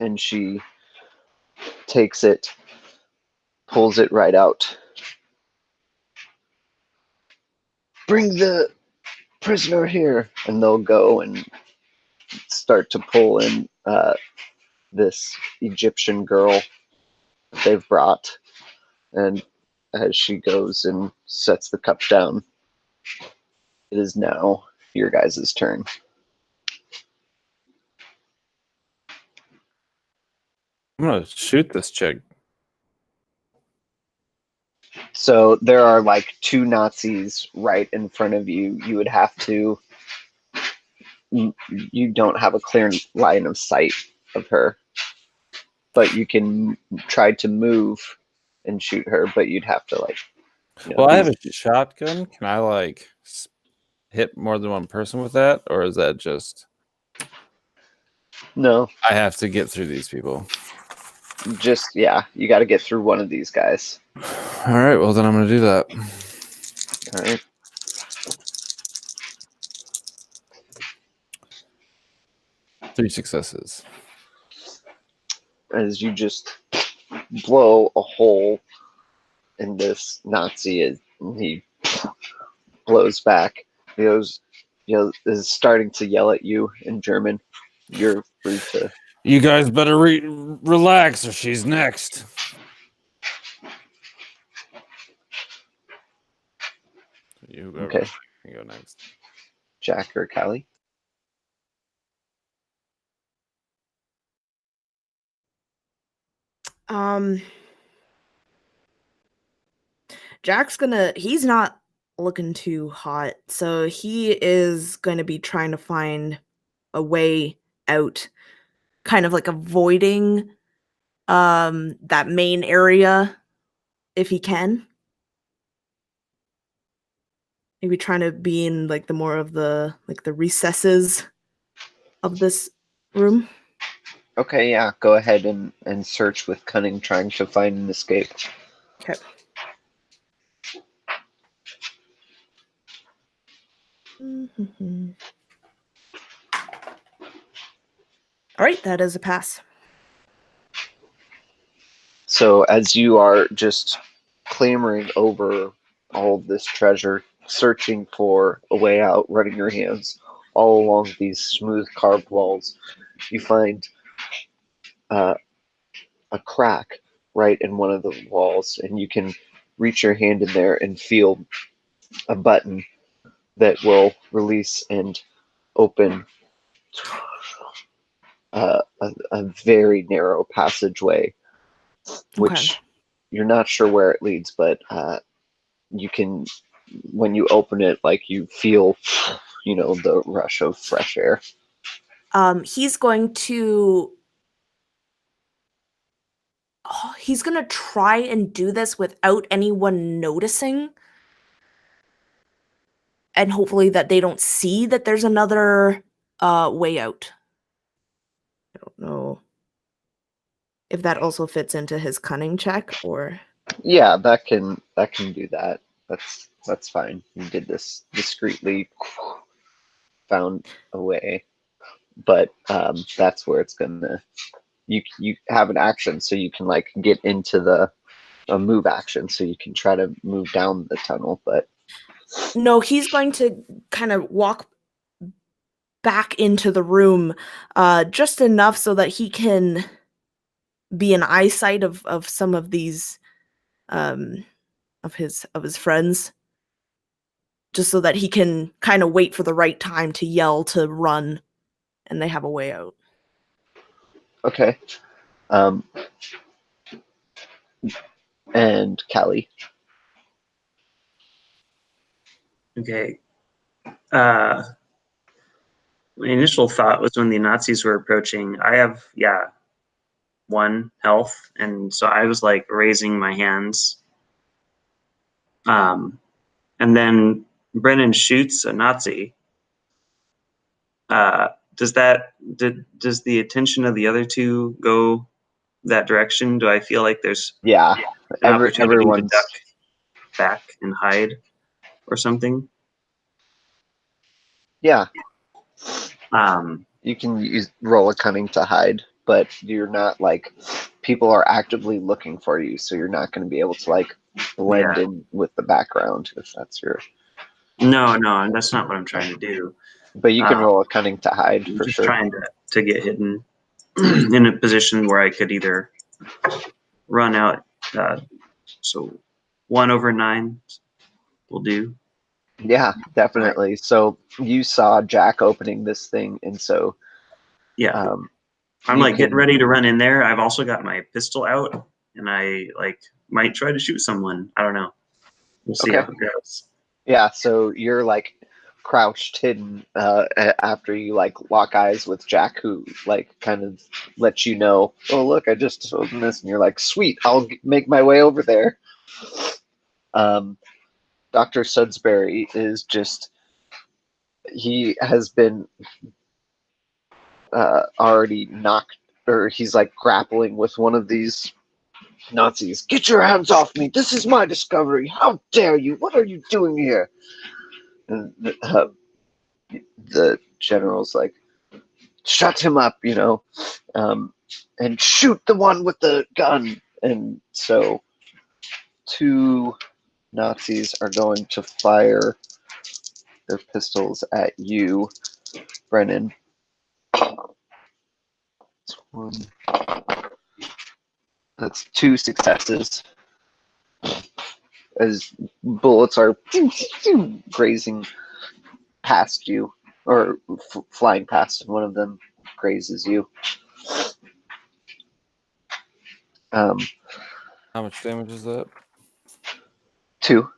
And she takes it, pulls it right out. Bring the prisoner here. And they'll go and start to pull in this Egyptian girl that they've brought. And as she goes and sets the cup down, it is now your guys' turn. I'm gonna shoot this chick. So there are like 2 Nazis right in front of you. You would have to. You don't have a clear line of sight of her, but you can try to move and shoot her. But you'd have to like. Well, I have a shotgun. Can I like hit more than one person with that, or is that just? No. I have to get through these people. Just you got to get through one of these guys. All right. Well, then I'm gonna do that. All right. Three successes. As you just blow a hole in this Nazi, and he blows back. He goes, is starting to yell at you in German. You're free to. You guys better relax, or she's next. Okay. Can go next. Jack or Callie? Jack's he's not looking too hot, so he is going to be trying to find a way out, kind of like avoiding that main area if he can. Maybe trying to be in like the more of the recesses of this room. Okay, yeah. Go ahead and search with cunning, trying to find an escape. Okay. All right, that is a pass. So as you are just clambering over all of this treasure, searching for a way out, running your hands all along these smooth carved walls, you find a crack right in one of the walls, and you can reach your hand in there and feel a button that will release and open a very narrow passageway, which you're not sure where it leads, but you can, when you open it, like you feel, the rush of fresh air. He's going to try and do this without anyone noticing, and hopefully that they don't see that there's another way out. I don't know if that also fits into his cunning check, or Yeah, that can do that. That's fine. You did this discreetly, found a way, but that's where it's gonna. You have an action, so you can like get into a move action, so you can try to move down the tunnel. But no, he's going to kind of walk back into the room, just enough so that he can be in eyesight of some of these of his friends, just so that he can kind of wait for the right time to yell to run, and they have a way out. Okay. And Callie. Okay. My initial thought was when the Nazis were approaching, I have, 1 health, and so I was like raising my hands. And then Brennan shoots a Nazi. Does the attention of the other two go that direction? Do I feel like there's Yeah. an opportunity Everyone's... to duck back and hide or something? Yeah. Um, You can roll a cunning to hide, but you're not like... People are actively looking for you, so you're not going to be able to like blend in with the background if that's your... No, that's not what I'm trying to do. But you can roll a cunning to hide I'm for just sure. trying to get hidden in a position where I could either run out. So 1 over 9 will do. Yeah, definitely. So you saw Jack opening this thing, and so Yeah, I'm like getting ready to run in there. I've also got my pistol out, and I like might try to shoot someone. I don't know. We'll see how it goes. Yeah, so you're like crouched hidden after you like lock eyes with Jack, who like kind of lets you know, oh look, I just opened this, and you're like, sweet, I'll make my way over there. Dr. Sudsbury is just... He has been already knocked, or he's like grappling with one of these Nazis. Get your hands off me! This is my discovery! How dare you! What are you doing here? And the general's like, shut him up, and shoot the one with the gun. And so 2 Nazis are going to fire their pistols at you, Brennan. That's 2 successes. As bullets are grazing past you, or flying past, and one of them grazes you. How much damage is that? 2.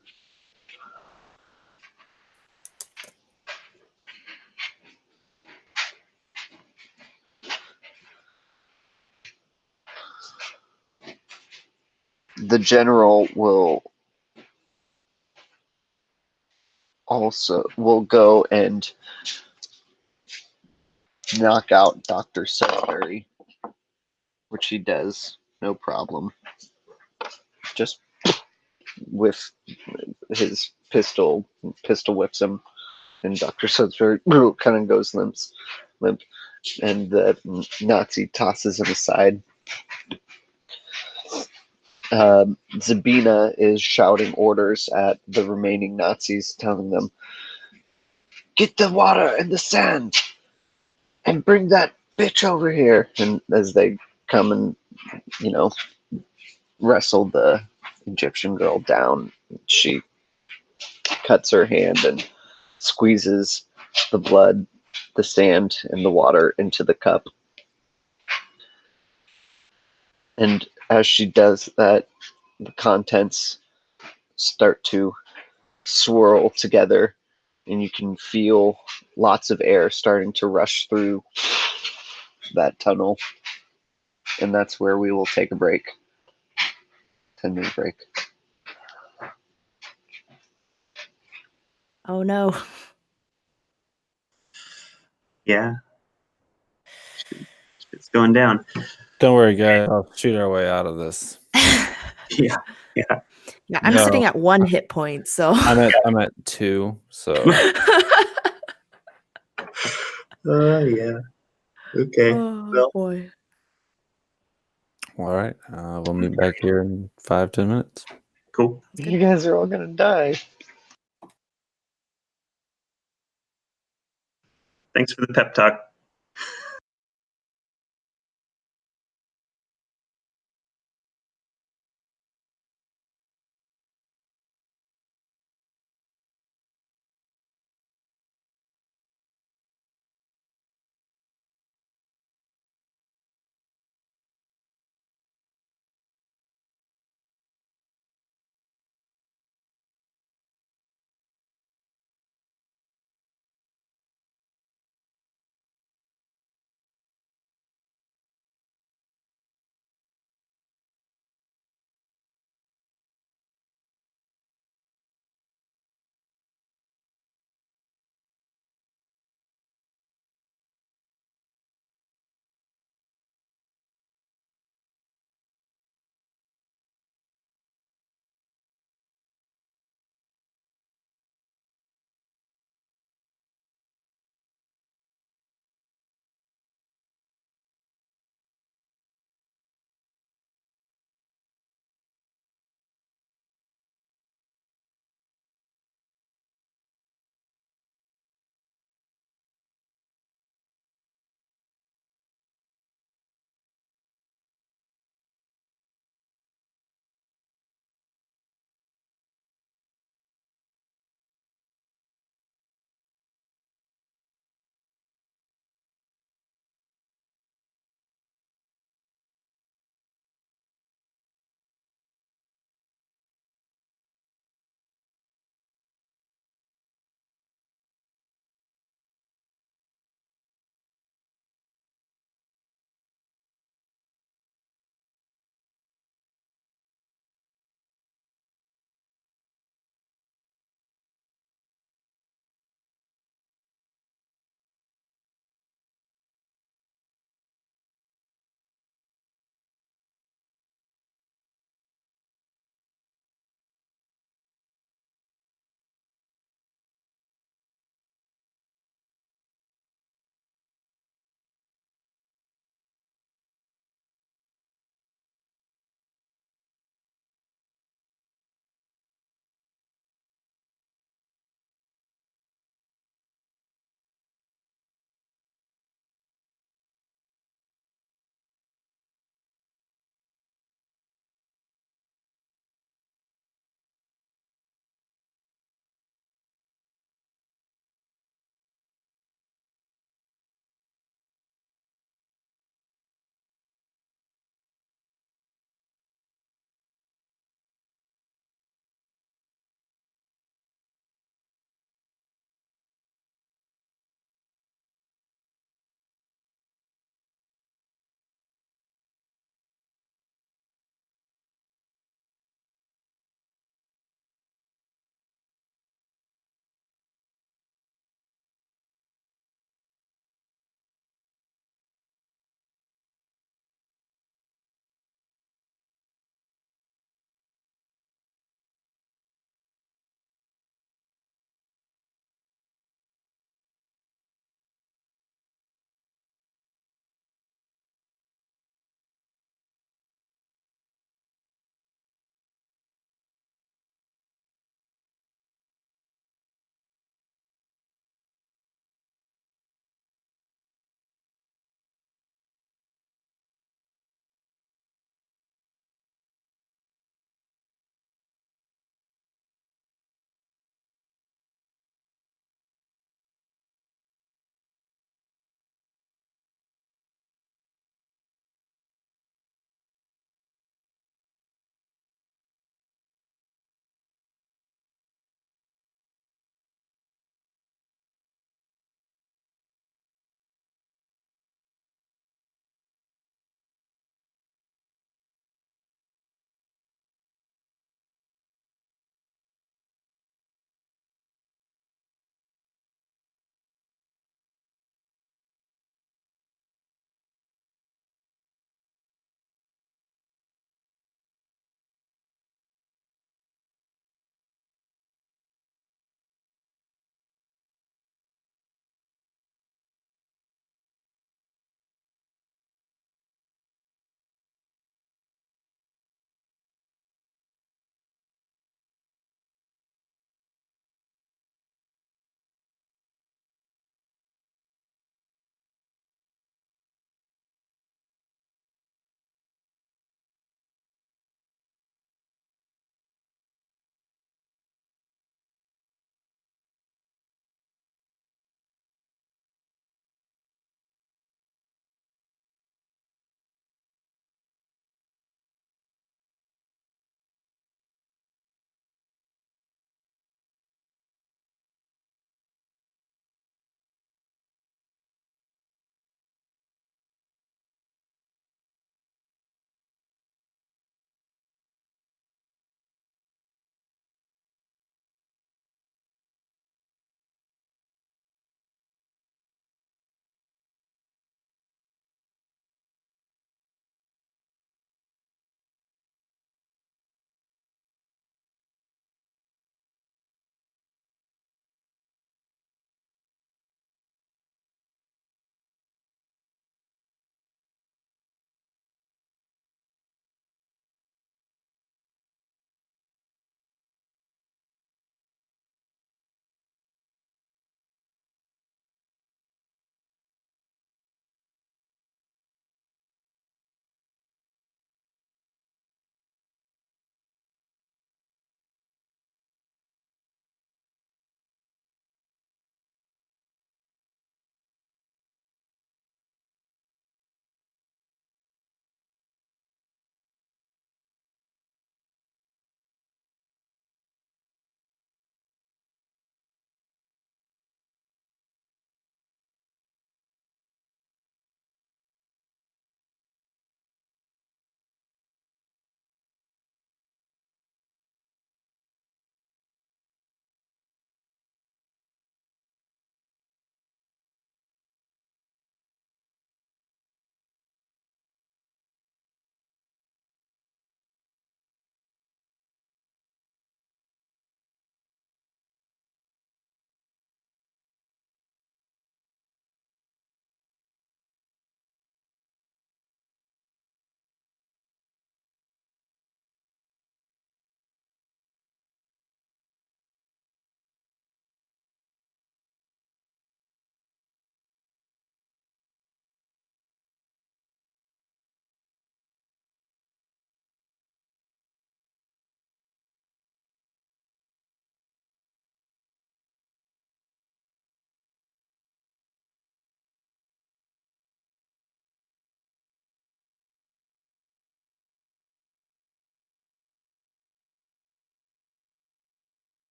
The general will go and knock out Dr. Sudbury, which he does, no problem. Just with his pistol whips him, and Dr. Sudbury kind of goes limp, and the Nazi tosses him aside. Zabina is shouting orders at the remaining Nazis, telling them, get the water and the sand, and bring that bitch over here. And as they come and, wrestle the Egyptian girl down, she cuts her hand and squeezes the blood, the sand, and the water into the cup. And as she does that, the contents start to swirl together, and you can feel lots of air starting to rush through that tunnel. And that's where we will take a break. 10-minute break. Oh no. Yeah, it's going down. Don't worry, guys. I'll shoot our way out of this. Yeah. Yeah, I'm sitting at 1 hit point, so I'm at 2, so yeah. Okay. oh Well, boy. all right. We'll meet back here in 5-10 minutes. cool. You guys are all gonna die. Thanks for the pep talk.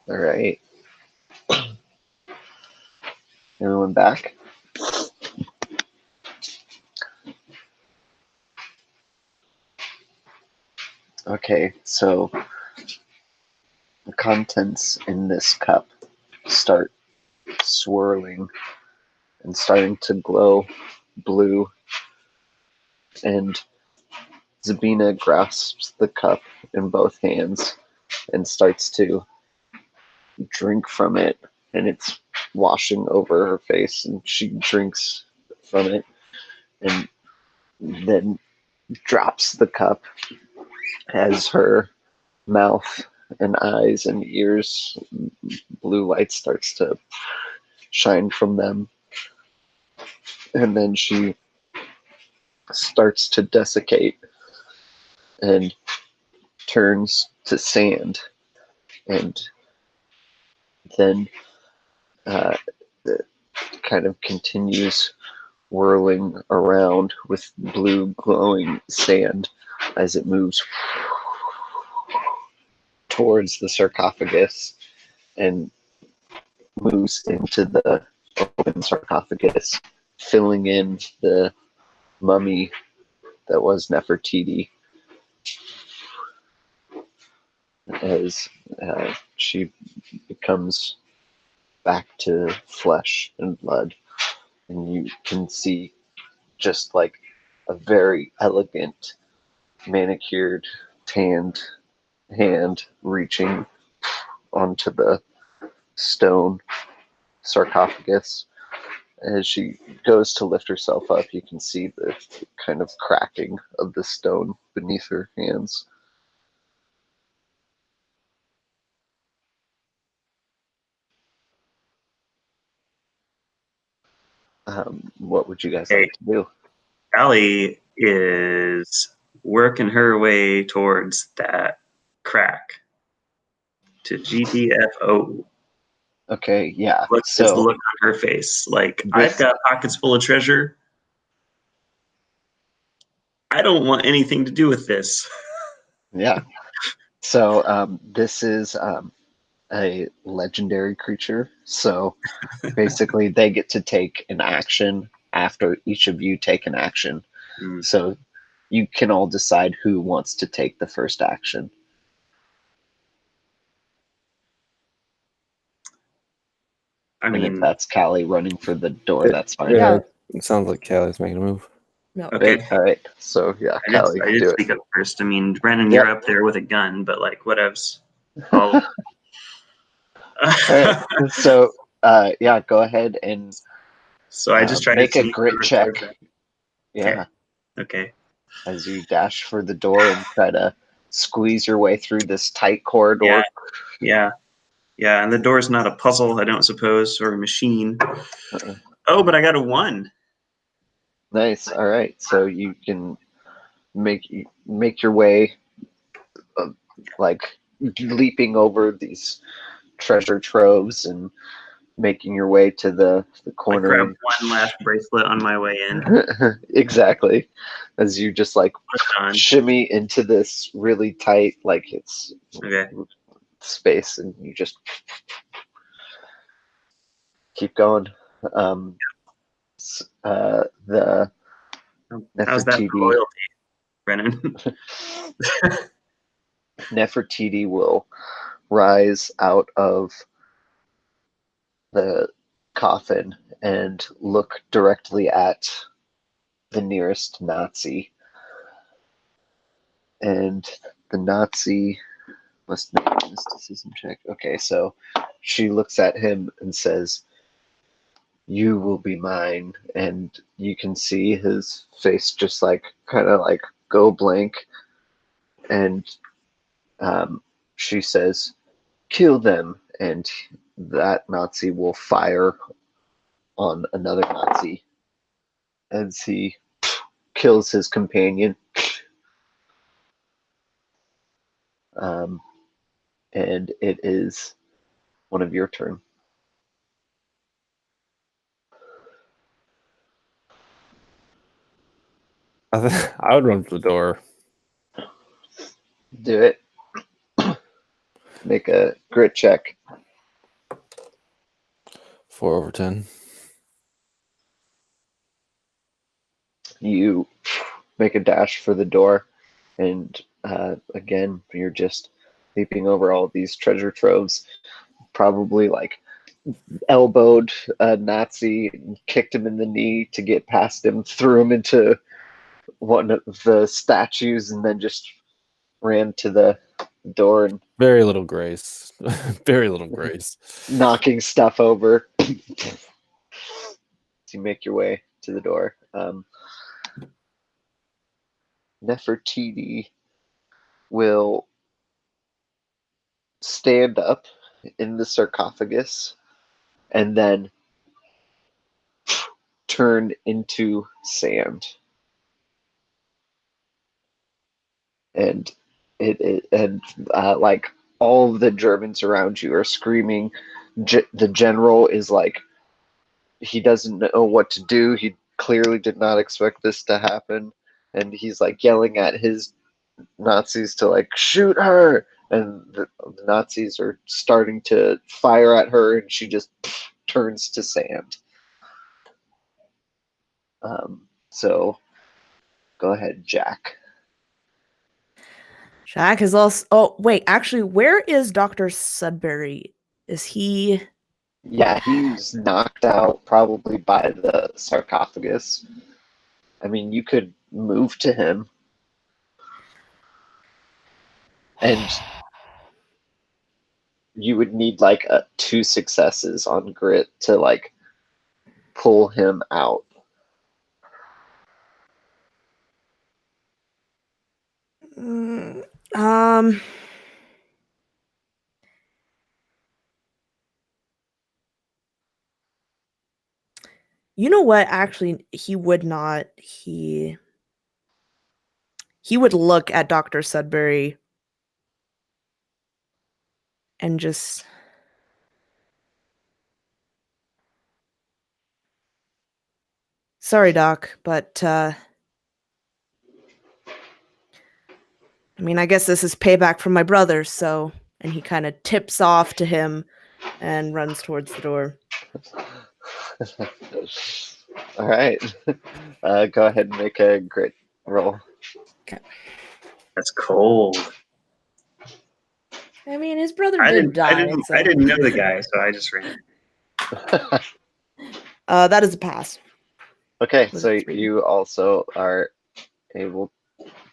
All right. Everyone back? Okay, so the contents in this cup start swirling and starting to glow blue, and Zabina grasps the cup in both hands and starts to drink from it, and it's washing over her face, and she drinks from it and then drops the cup as her mouth and eyes and ears, blue light starts to shine from them, and then she starts to desiccate and turns to sand, and then it kind of continues whirling around with blue glowing sand as it moves towards the sarcophagus and moves into the open sarcophagus, filling in the mummy that was Nefertiti as she becomes back to flesh and blood. And you can see just like a very elegant, manicured, tanned hand reaching onto the stone sarcophagus. As she goes to lift herself up, you can see the kind of cracking of the stone beneath her hands. What would you guys like to do? Allie is working her way towards that crack to GTFO. Okay, yeah. Look at the look on her face. Like, I've got pockets full of treasure. I don't want anything to do with this. Yeah. So this is a legendary creature. So basically, they get to take an action after each of you take an action. So you can all decide who wants to take the first action. I mean, and if that's Callie running for the door, that's fine. Yeah. It sounds like Callie's making a move. No. okay. All right. So yeah, Callie, I did do speak it. up first. I mean, Brennan, you're up there with a gun, but like, whatevs. All right. So yeah, go ahead and so I just try make to a grit check. Yeah. Okay. As you dash for the door and try to squeeze your way through this tight corridor. Yeah. And the door's not a puzzle, I don't suppose, or a machine. Oh, but I got a 1. Nice. All right. So you can make your way, like leaping over these treasure troves and making your way to the corner. I grabbed one last bracelet on my way in. Exactly. As you just like shimmy into this really tight, like it's space, and you just keep going. The How's that for loyalty, Brennan? Nefertiti will rise out of the coffin and look directly at the nearest Nazi. And the Nazi must make a mysticism check. Okay, so she looks at him and says, "You will be mine." And you can see his face just like kind of like go blank. And she says, "Kill them." And that Nazi will fire on another Nazi as he kills his companion. And it is one of your turn. I would run to the door. Do it. Make a grit check. 4/10. You make a dash for the door, and again, you're just leaping over all these treasure troves. Probably like elbowed a Nazi and kicked him in the knee to get past him, threw him into one of the statues, and then just ran to the door and Very little grace. Very little grace. knocking stuff over. You make your way to the door. Nefertiti will stand up in the sarcophagus and then turn into sand. And like all of the Germans around you are screaming. The general is like, he doesn't know what to do. He clearly did not expect this to happen, and he's like yelling at his Nazis to like shoot her, and the Nazis are starting to fire at her, and she just turns to sand. So go ahead, Jack. Jack is also. Oh wait, actually, where is Dr. Sudbury? Is he? Yeah, he's knocked out probably by the sarcophagus. I mean, you could move to him. And you would need like 2 successes on grit to like pull him out. You know what? Actually, he would not. He would look at Dr. Sudbury and just. Sorry, Doc, but I mean, I guess this is payback from my brother, so. And he kind of tips off to him and runs towards the door. All right. Go ahead and make a grit roll. Okay. That's cold. I mean, his brother I did die. I didn't know the guy, so I just ran. That is a pass. Okay, Was so it 3? you also are able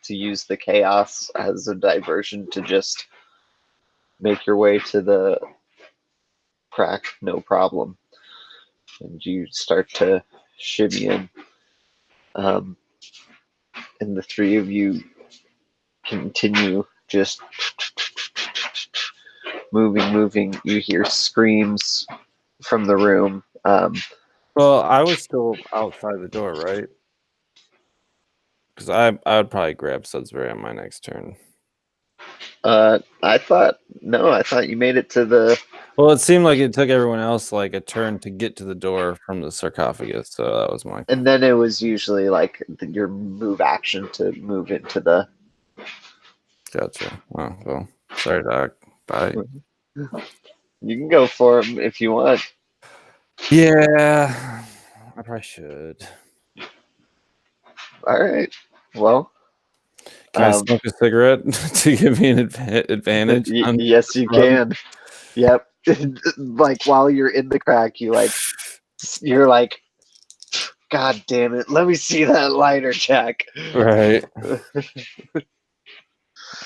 to use the chaos as a diversion to just make your way to the crack, no problem. And you start to shimmy in. And the 3 of you continue just moving. You hear screams from the room. Well, I was still outside the door, right? Because I would probably grab Sudsbury on my next turn. I thought you made it to the. Well, it seemed like it took everyone else like a turn to get to the door from the sarcophagus, so that was my. And then it was usually like your move action to move into the. Gotcha. Oh, well, sorry, Doc. Bye. You can go for him if you want. Yeah, I probably should. All right. Well, can I smoke a cigarette to give me an advantage? Yes, you can. Yep. Like while you're in the crack, you're like, God damn it! Let me see that lighter, Jack. Right.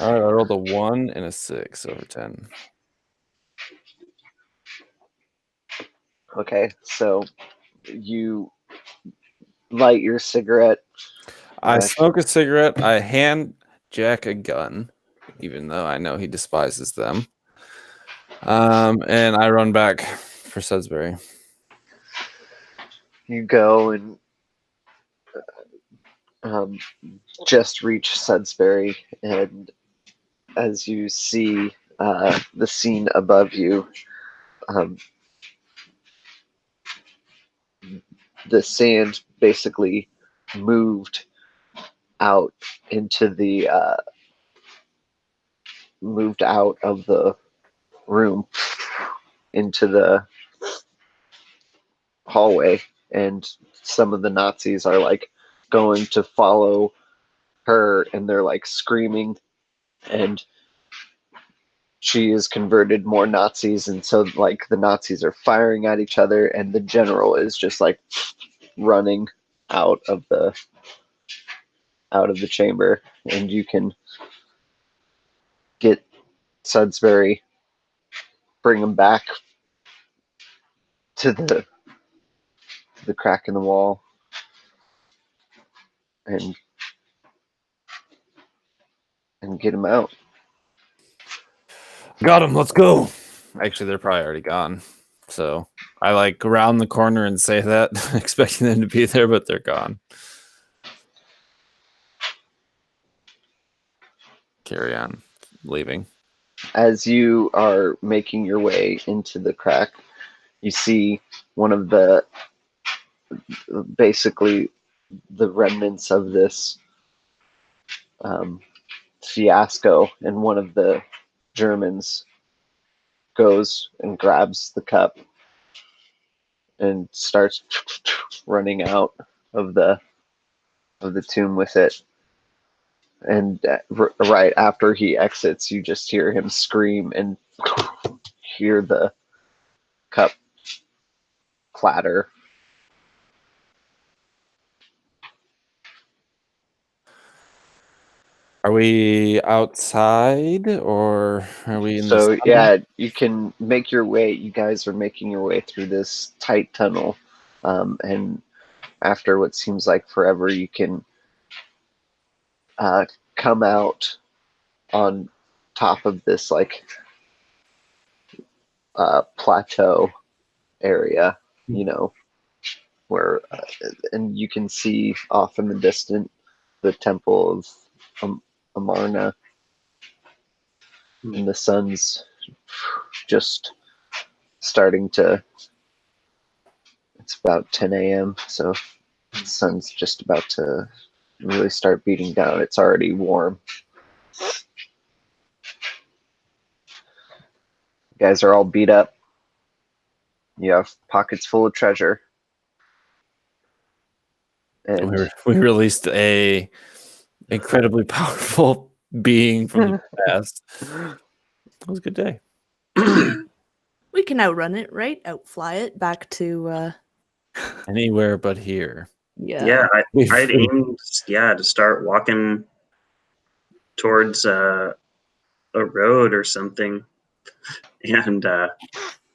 All right, I rolled a 1 and a 6 over 10. Okay, so you light your cigarette. I smoke a cigarette. I hand Jack a gun, even though I know he despises them. And I run back for Sudsbury. You go and just reach Sudsbury, and as you see the scene above you, the sand basically moved out into the moved out of the room into the hallway, and some of the Nazis are like going to follow her, and they're like screaming, and she has converted more Nazis, and so like the Nazis are firing at each other, and the general is just like running out of the chamber, and you can get Sudsbury, bring him back to the crack in the wall, and get him out. Got him. Let's go. Actually, they're probably already gone. So I like around the corner and say that, expecting them to be there, but they're gone. Carry on, leaving. As you are making your way into the crack, you see one of the basically the remnants of this fiasco, and one of the Germans goes and grabs the cup and starts running out of the tomb with it. And right after he exits, you just hear him scream and hear the cup clatter. Are we outside or are we in the So sun? yeah, you can make your way. You guys are making your way through this tight tunnel, and after what seems like forever, you can come out on top of this like plateau area, you know, where and you can see off in the distance the temple of Amarna, and the sun's just starting to. It's about 10 a.m., so the sun's just about to really start beating down. It's already warm. You guys are all beat up. You have pockets full of treasure. And We released a incredibly powerful being from the past. It was a good day. We can outrun it, right? Outfly it back to Anywhere but here. Yeah, I'd aim, to start walking towards a road or something, and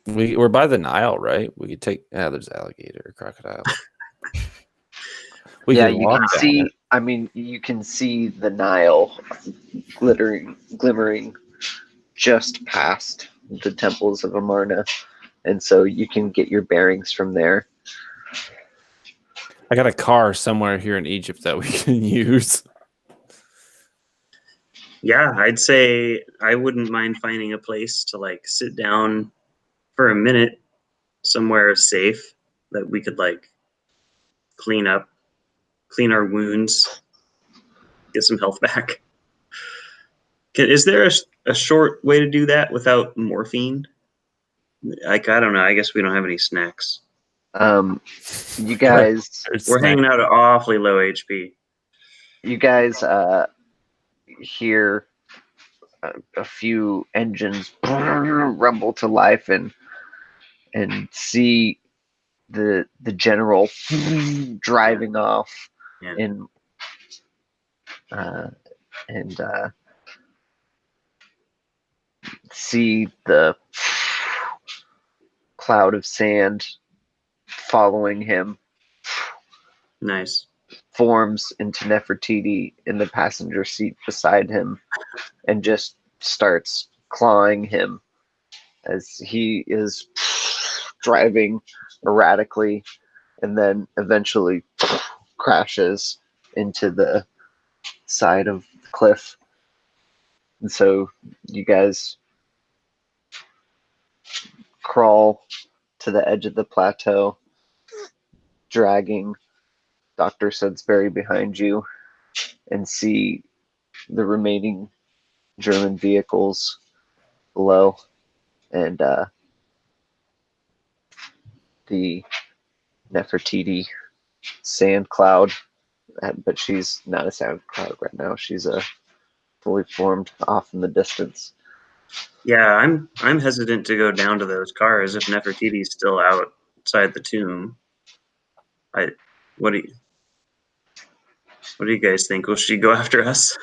We're by the Nile, right? We could take. Yeah, there's alligator, crocodile. We yeah, can you walk can down see. it. I mean, you can see the Nile glimmering just past the temples of Amarna, and so you can get your bearings from there. I got a car somewhere here in Egypt that we can use. yeah, I'd say I wouldn't mind finding a place to like sit down for a minute somewhere safe that we could like clean our wounds, get some health back. Is there a short way to do that without morphine? Like, I don't know. I guess we don't have any snacks. You guys, We're hanging out at awfully low HP. you guys hear a few engines rumble to life, and see the general driving off, Yeah. and see the cloud of sand following him Nice. forms into Nefertiti in the passenger seat beside him, and just starts clawing him as he is driving erratically, and then eventually crashes into the side of the cliff. And so you guys crawl to the edge of the plateau, dragging Dr. Sudsbury behind you, and see the remaining German vehicles below, and the Nefertiti sand cloud, but she's not a sand cloud right now. She's a fully formed off in the distance. Yeah, I'm hesitant to go down to those cars if Nefertiti's still outside the tomb. What do you guys think? Will she go after us?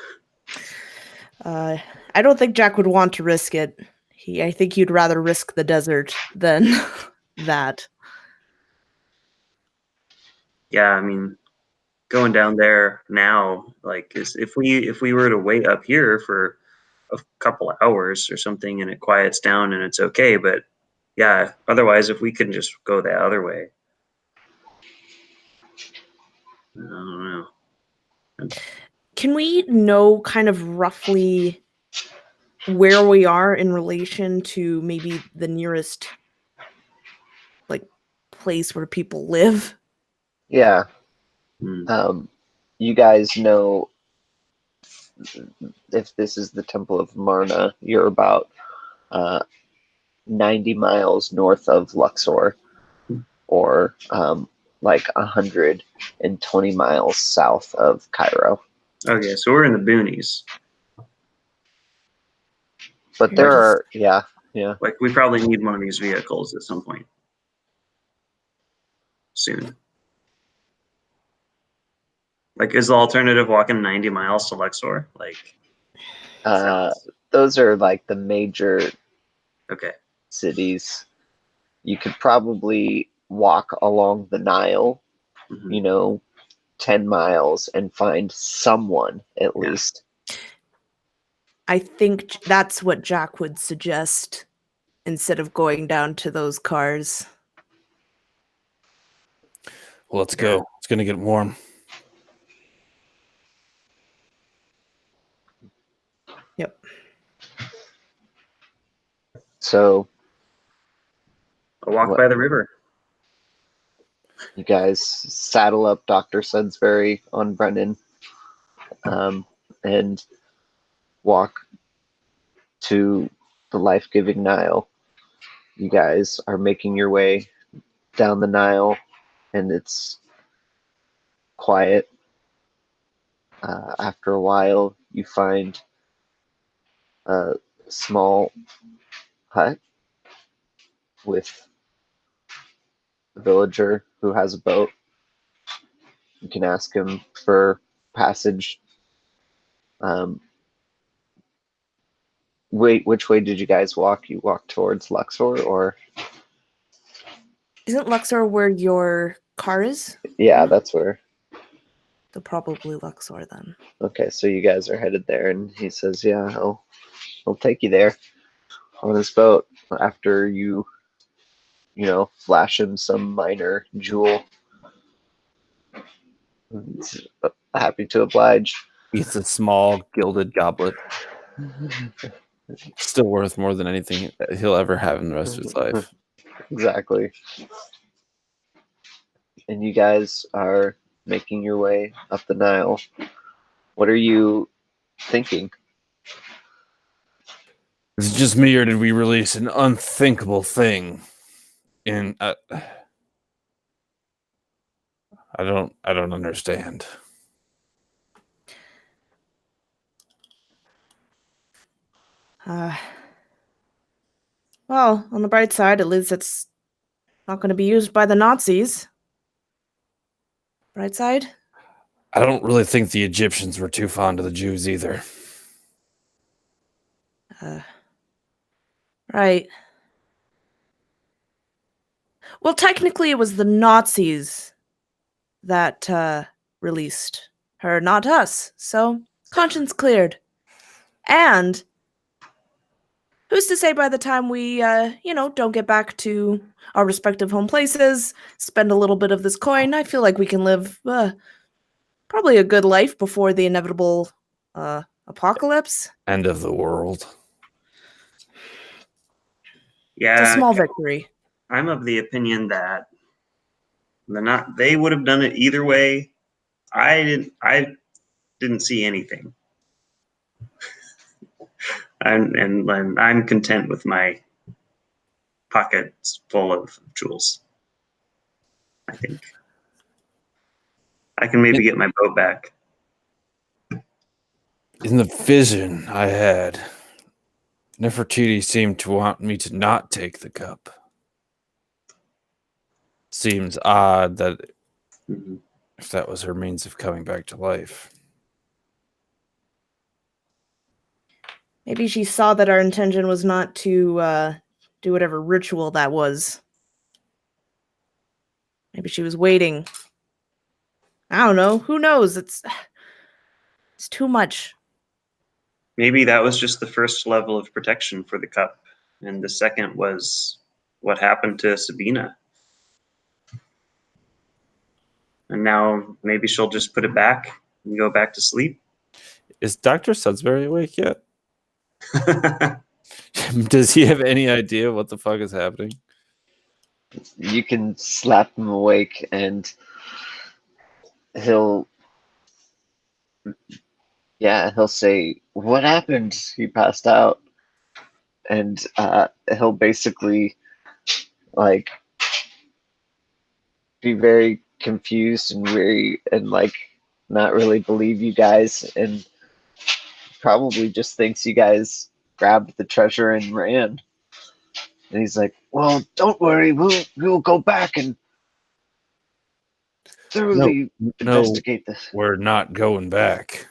I don't think Jack would want to risk it. I think he'd rather risk the desert than that. Yeah, I mean, going down there now, like, if we were to wait up here for a couple hours or something, and it quiets down and it's okay. But yeah, otherwise, if we can just go the other way, I don't know. Can we know kind of roughly where we are in relation to maybe the nearest like place where people live? Yeah. Hmm. You guys know if this is the Temple of Marna, you're about 90 miles north of Luxor, or like 120 miles south of Cairo. Okay, so we're in the boonies. But there are, yeah. Like, we probably need one of these vehicles at some point soon. Like, is the alternative walking 90 miles to Luxor? Like, Those are like the major okay. cities. You could probably walk along the Nile, Mm-hmm. 10 miles and find someone at least. I think that's what Jack would suggest instead of going down to those cars. Well, let's go. It's going to get warm. Yep. So A walk by the river. you guys saddle up Dr. Sudsbury on Brennan and walk to the life-giving Nile. You guys are making your way down the Nile, and it's quiet. After a while, you find a small hut with a villager who has a boat. You can ask him for passage. Wait, which way did you guys walk? You walked towards Luxor, or? Isn't Luxor where your car is? Yeah, that's where. So probably Luxor then. Okay, so you guys are headed there, and he says, "Yeah, I'll take you there on his boat after you flash him some minor jewel." He's happy to oblige. It's a small gilded goblet. Still worth more than anything he'll ever have in the rest of his life. Exactly. And you guys are making your way up the Nile. What are you thinking? Is it just me, or did we release an unthinkable thing? In I don't understand. Well, on the bright side, at least it's not going to be used by the Nazis. Bright side? I don't really think the Egyptians were too fond of the Jews either. Right. Well, technically, it was the Nazis that released her, not us. So, conscience cleared. And who's to say by the time we, don't get back to our respective home places, spend a little bit of this coin, I feel like we can live probably a good life before the inevitable apocalypse. End of the world. Yeah, It's a small victory. I'm of the opinion that they would have done it either way. I didn't see anything. And I'm content with my pockets full of jewels. I think I can maybe get my boat back. In the vision I had, Nefertiti seemed to want me to not take the cup. Seems odd that if that was her means of coming back to life. Maybe she saw that our intention was not to do whatever ritual that was. Maybe she was waiting. I don't know. Who knows? It's too much. Maybe that was just the first level of protection for the cup, and the second was what happened to Sabina. And now maybe she'll just put it back and go back to sleep. Is Dr. Sudsbury awake yet? Does he have any idea what the fuck is happening? You can slap him awake and he'll say, "What happened?" He passed out. And he'll basically like be very confused and weary and like not really believe you guys, and probably just thinks you guys grabbed the treasure and ran. And he's like, "Well, don't worry, we'll go back and thoroughly investigate this." We're not going back.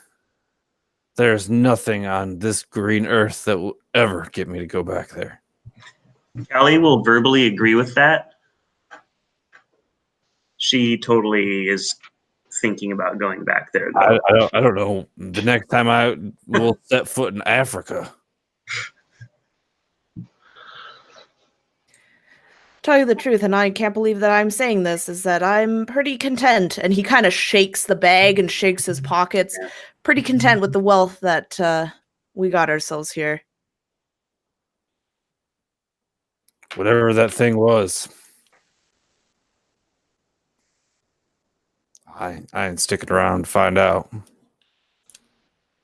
There's nothing on this green earth that will ever get me to go back there. Callie will verbally agree with that. She totally is thinking about going back there, though. I don't know. The next time I will set foot in Africa. Tell you the truth, and I can't believe that I'm saying this, is that I'm pretty content. And he kind of shakes the bag and shakes his pockets. Pretty content with the wealth that we got ourselves here. Whatever that thing was. I ain't sticking around to find out.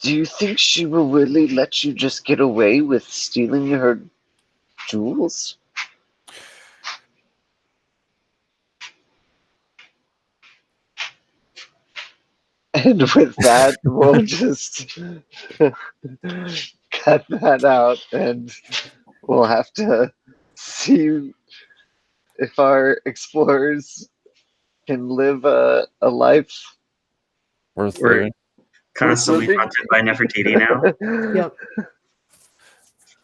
Do you think she will really let you just get away with stealing her jewels? And with that, we'll just cut that out, and we'll have to see if our explorers can live a life Worth We're living. constantly living. haunted by Nefertiti now. Yep.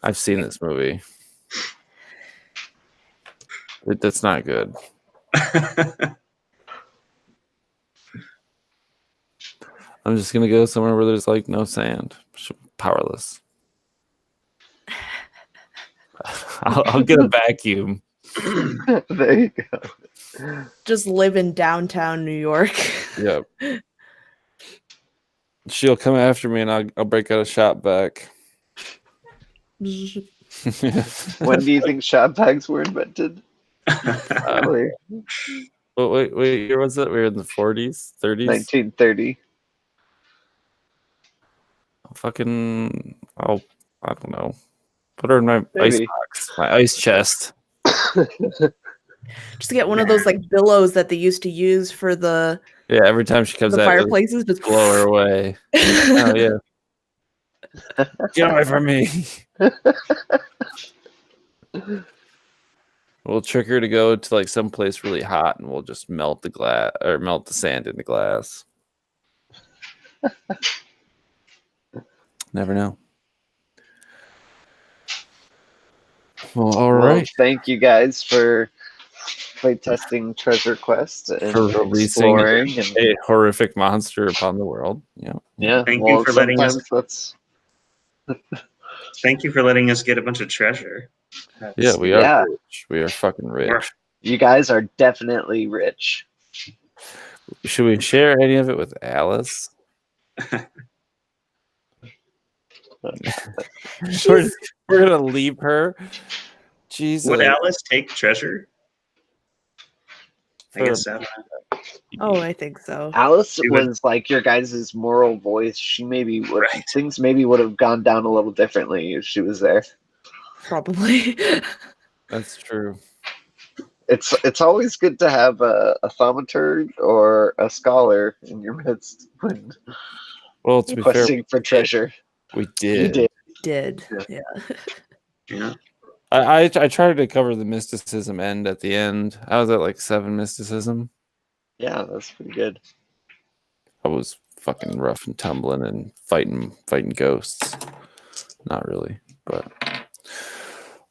I've seen this movie. That's not good. I'm just gonna go somewhere where there's like no sand. Powerless. I'll get a vacuum. There you go. Just live in downtown New York. Yep. She'll come after me, and I'll break out a shop vac. When do you think shop bags were invented? Probably Wait, year was it? We were in the 40s, 30s. 1930. I don't know. Put her in my ice Maybe. box, my ice chest. Just get one of those like billows that they used to use for the Yeah, every time she comes out, fireplaces, just blow her away. Oh yeah. Get away from me. We'll trick her to go to like some place really hot, and we'll just melt the glass or melt the sand into glass. Never know. Well, all Well, right. thank you guys for playtesting TreasureQuest and For releasing exploring. And, a horrific monster upon the world. Yeah. yeah, Thank you for letting us- sometimes that's Thank you for letting us get a bunch of treasure. Yeah, we are Yeah. rich. We are fucking rich. you guys are definitely rich. Should we share any of it with Alice? we're gonna leave her. Jesus. Would Alice take treasure? I For- guess so. Oh, I think so. Alice She would- was like your guys' moral voice. She maybe would Right. things maybe would have gone down a little differently if she was there. Probably. That's true. It's always good to have a thaumaturg or a scholar in your midst when Well, to be fair, questing for treasure. we You did. Did. Yeah. Yeah. Yeah. I tried to cover the mysticism end at the end. I was at like 7 mysticism. Yeah, that's pretty good. I was fucking rough and tumbling and fighting ghosts. Not really, but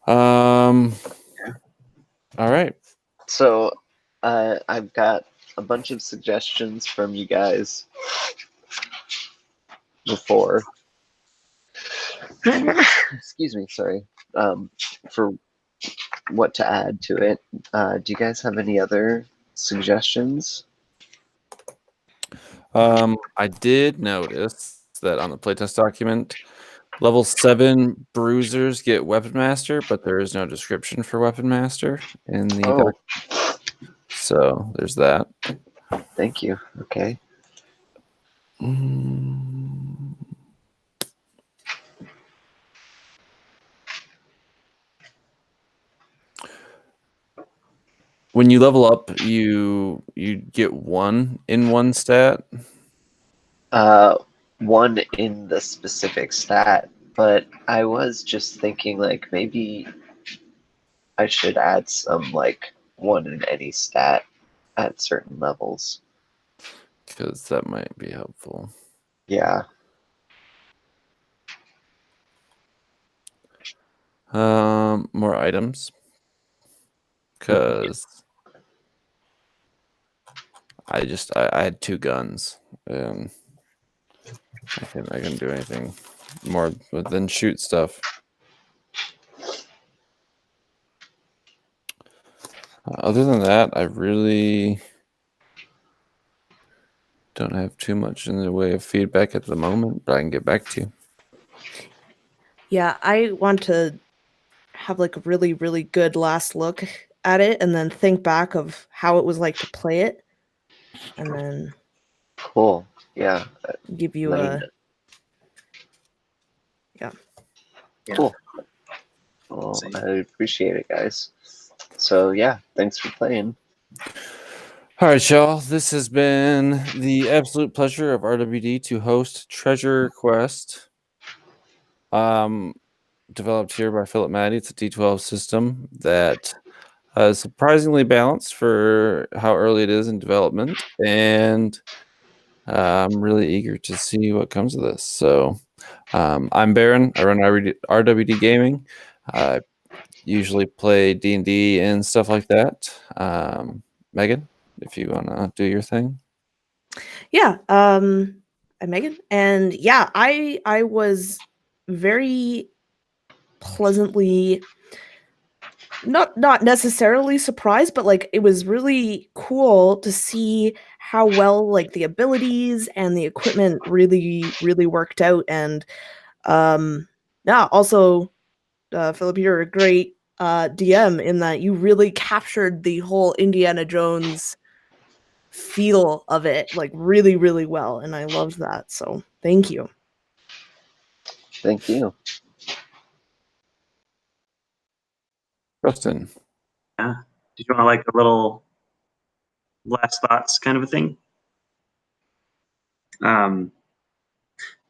all right. So I've got a bunch of suggestions from you guys before. Excuse me, sorry. For what to add to it. Do you guys have any other suggestions? I did notice that on the playtest document, level 7 bruisers get weapon master, but there is no description for weapon master in the Oh, so there's that. thank you. Okay. When you level up, you get 1 in 1 stat. One in the specific stat, but I was just thinking like maybe I should add some like 1 in any stat at certain levels. Because that might be helpful. Yeah. More items. Because I had 2 guns, and I couldn't do anything more than shoot stuff. Other than that, I really don't have too much in the way of feedback at the moment, but I can get back to you. Yeah, I want to have like a really, really good last look at it and then think back of how it was like to play it. And then Cool. Yeah. give you Let me a know. yeah. Cool. Well, I appreciate it, guys. So yeah, thanks for playing. All right, y'all. This has been the absolute pleasure of RWD to host TreasureQuest. Developed here by Phillip Maddi. It's a D12 system that is surprisingly balanced for how early it is in development, and I'm really eager to see what comes of this. So, I'm Baron. I run RWD Gaming. I usually play D&D and stuff like that. Megan, if you want to do your thing. Yeah, I'm Megan. And yeah, I was very pleasantly not necessarily surprised, but like it was really cool to see how well like the abilities and the equipment really worked out. And yeah, also Philip, you're a great DM in that you really captured the whole Indiana Jones feel of it like really well, and I loved that, so thank you. Thank you. Justin. Yeah. Did you want like a little last thoughts kind of a thing?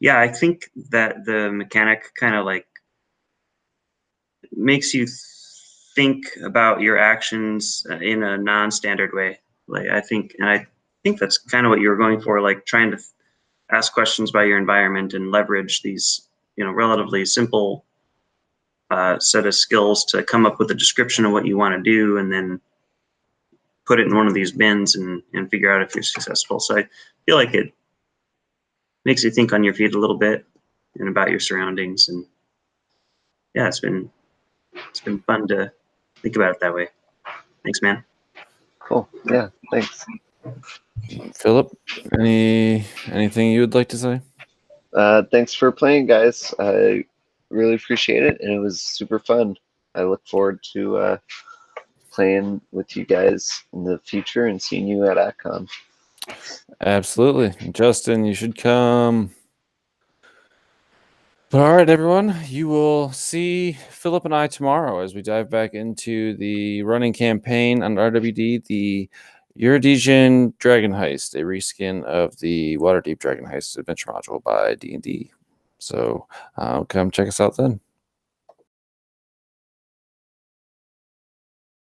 Yeah, I think that the mechanic kind of like makes you think about your actions in a non-standard way. Like I think that's kind of what you were going for, like trying to ask questions by your environment and leverage these, relatively simple set of skills to come up with a description of what you want to do, and then put it in one of these bins and figure out if you're successful. So I feel like it makes you think on your feet a little bit and about your surroundings. And yeah, it's been fun to think about it that way. Thanks, man. Cool. Yeah, thanks. Philip, anything you would like to say? Thanks for playing, guys. I really appreciate it, and it was super fun. I look forward to playing with you guys in the future and seeing you at AtCon. Absolutely. Justin, you should come. But all right, everyone, you will see Philip and I tomorrow as we dive back into the running campaign on RWD, the Eurodesian Dragon Heist, a reskin of the Waterdeep Dragon Heist adventure module by D&D. So come check us out then.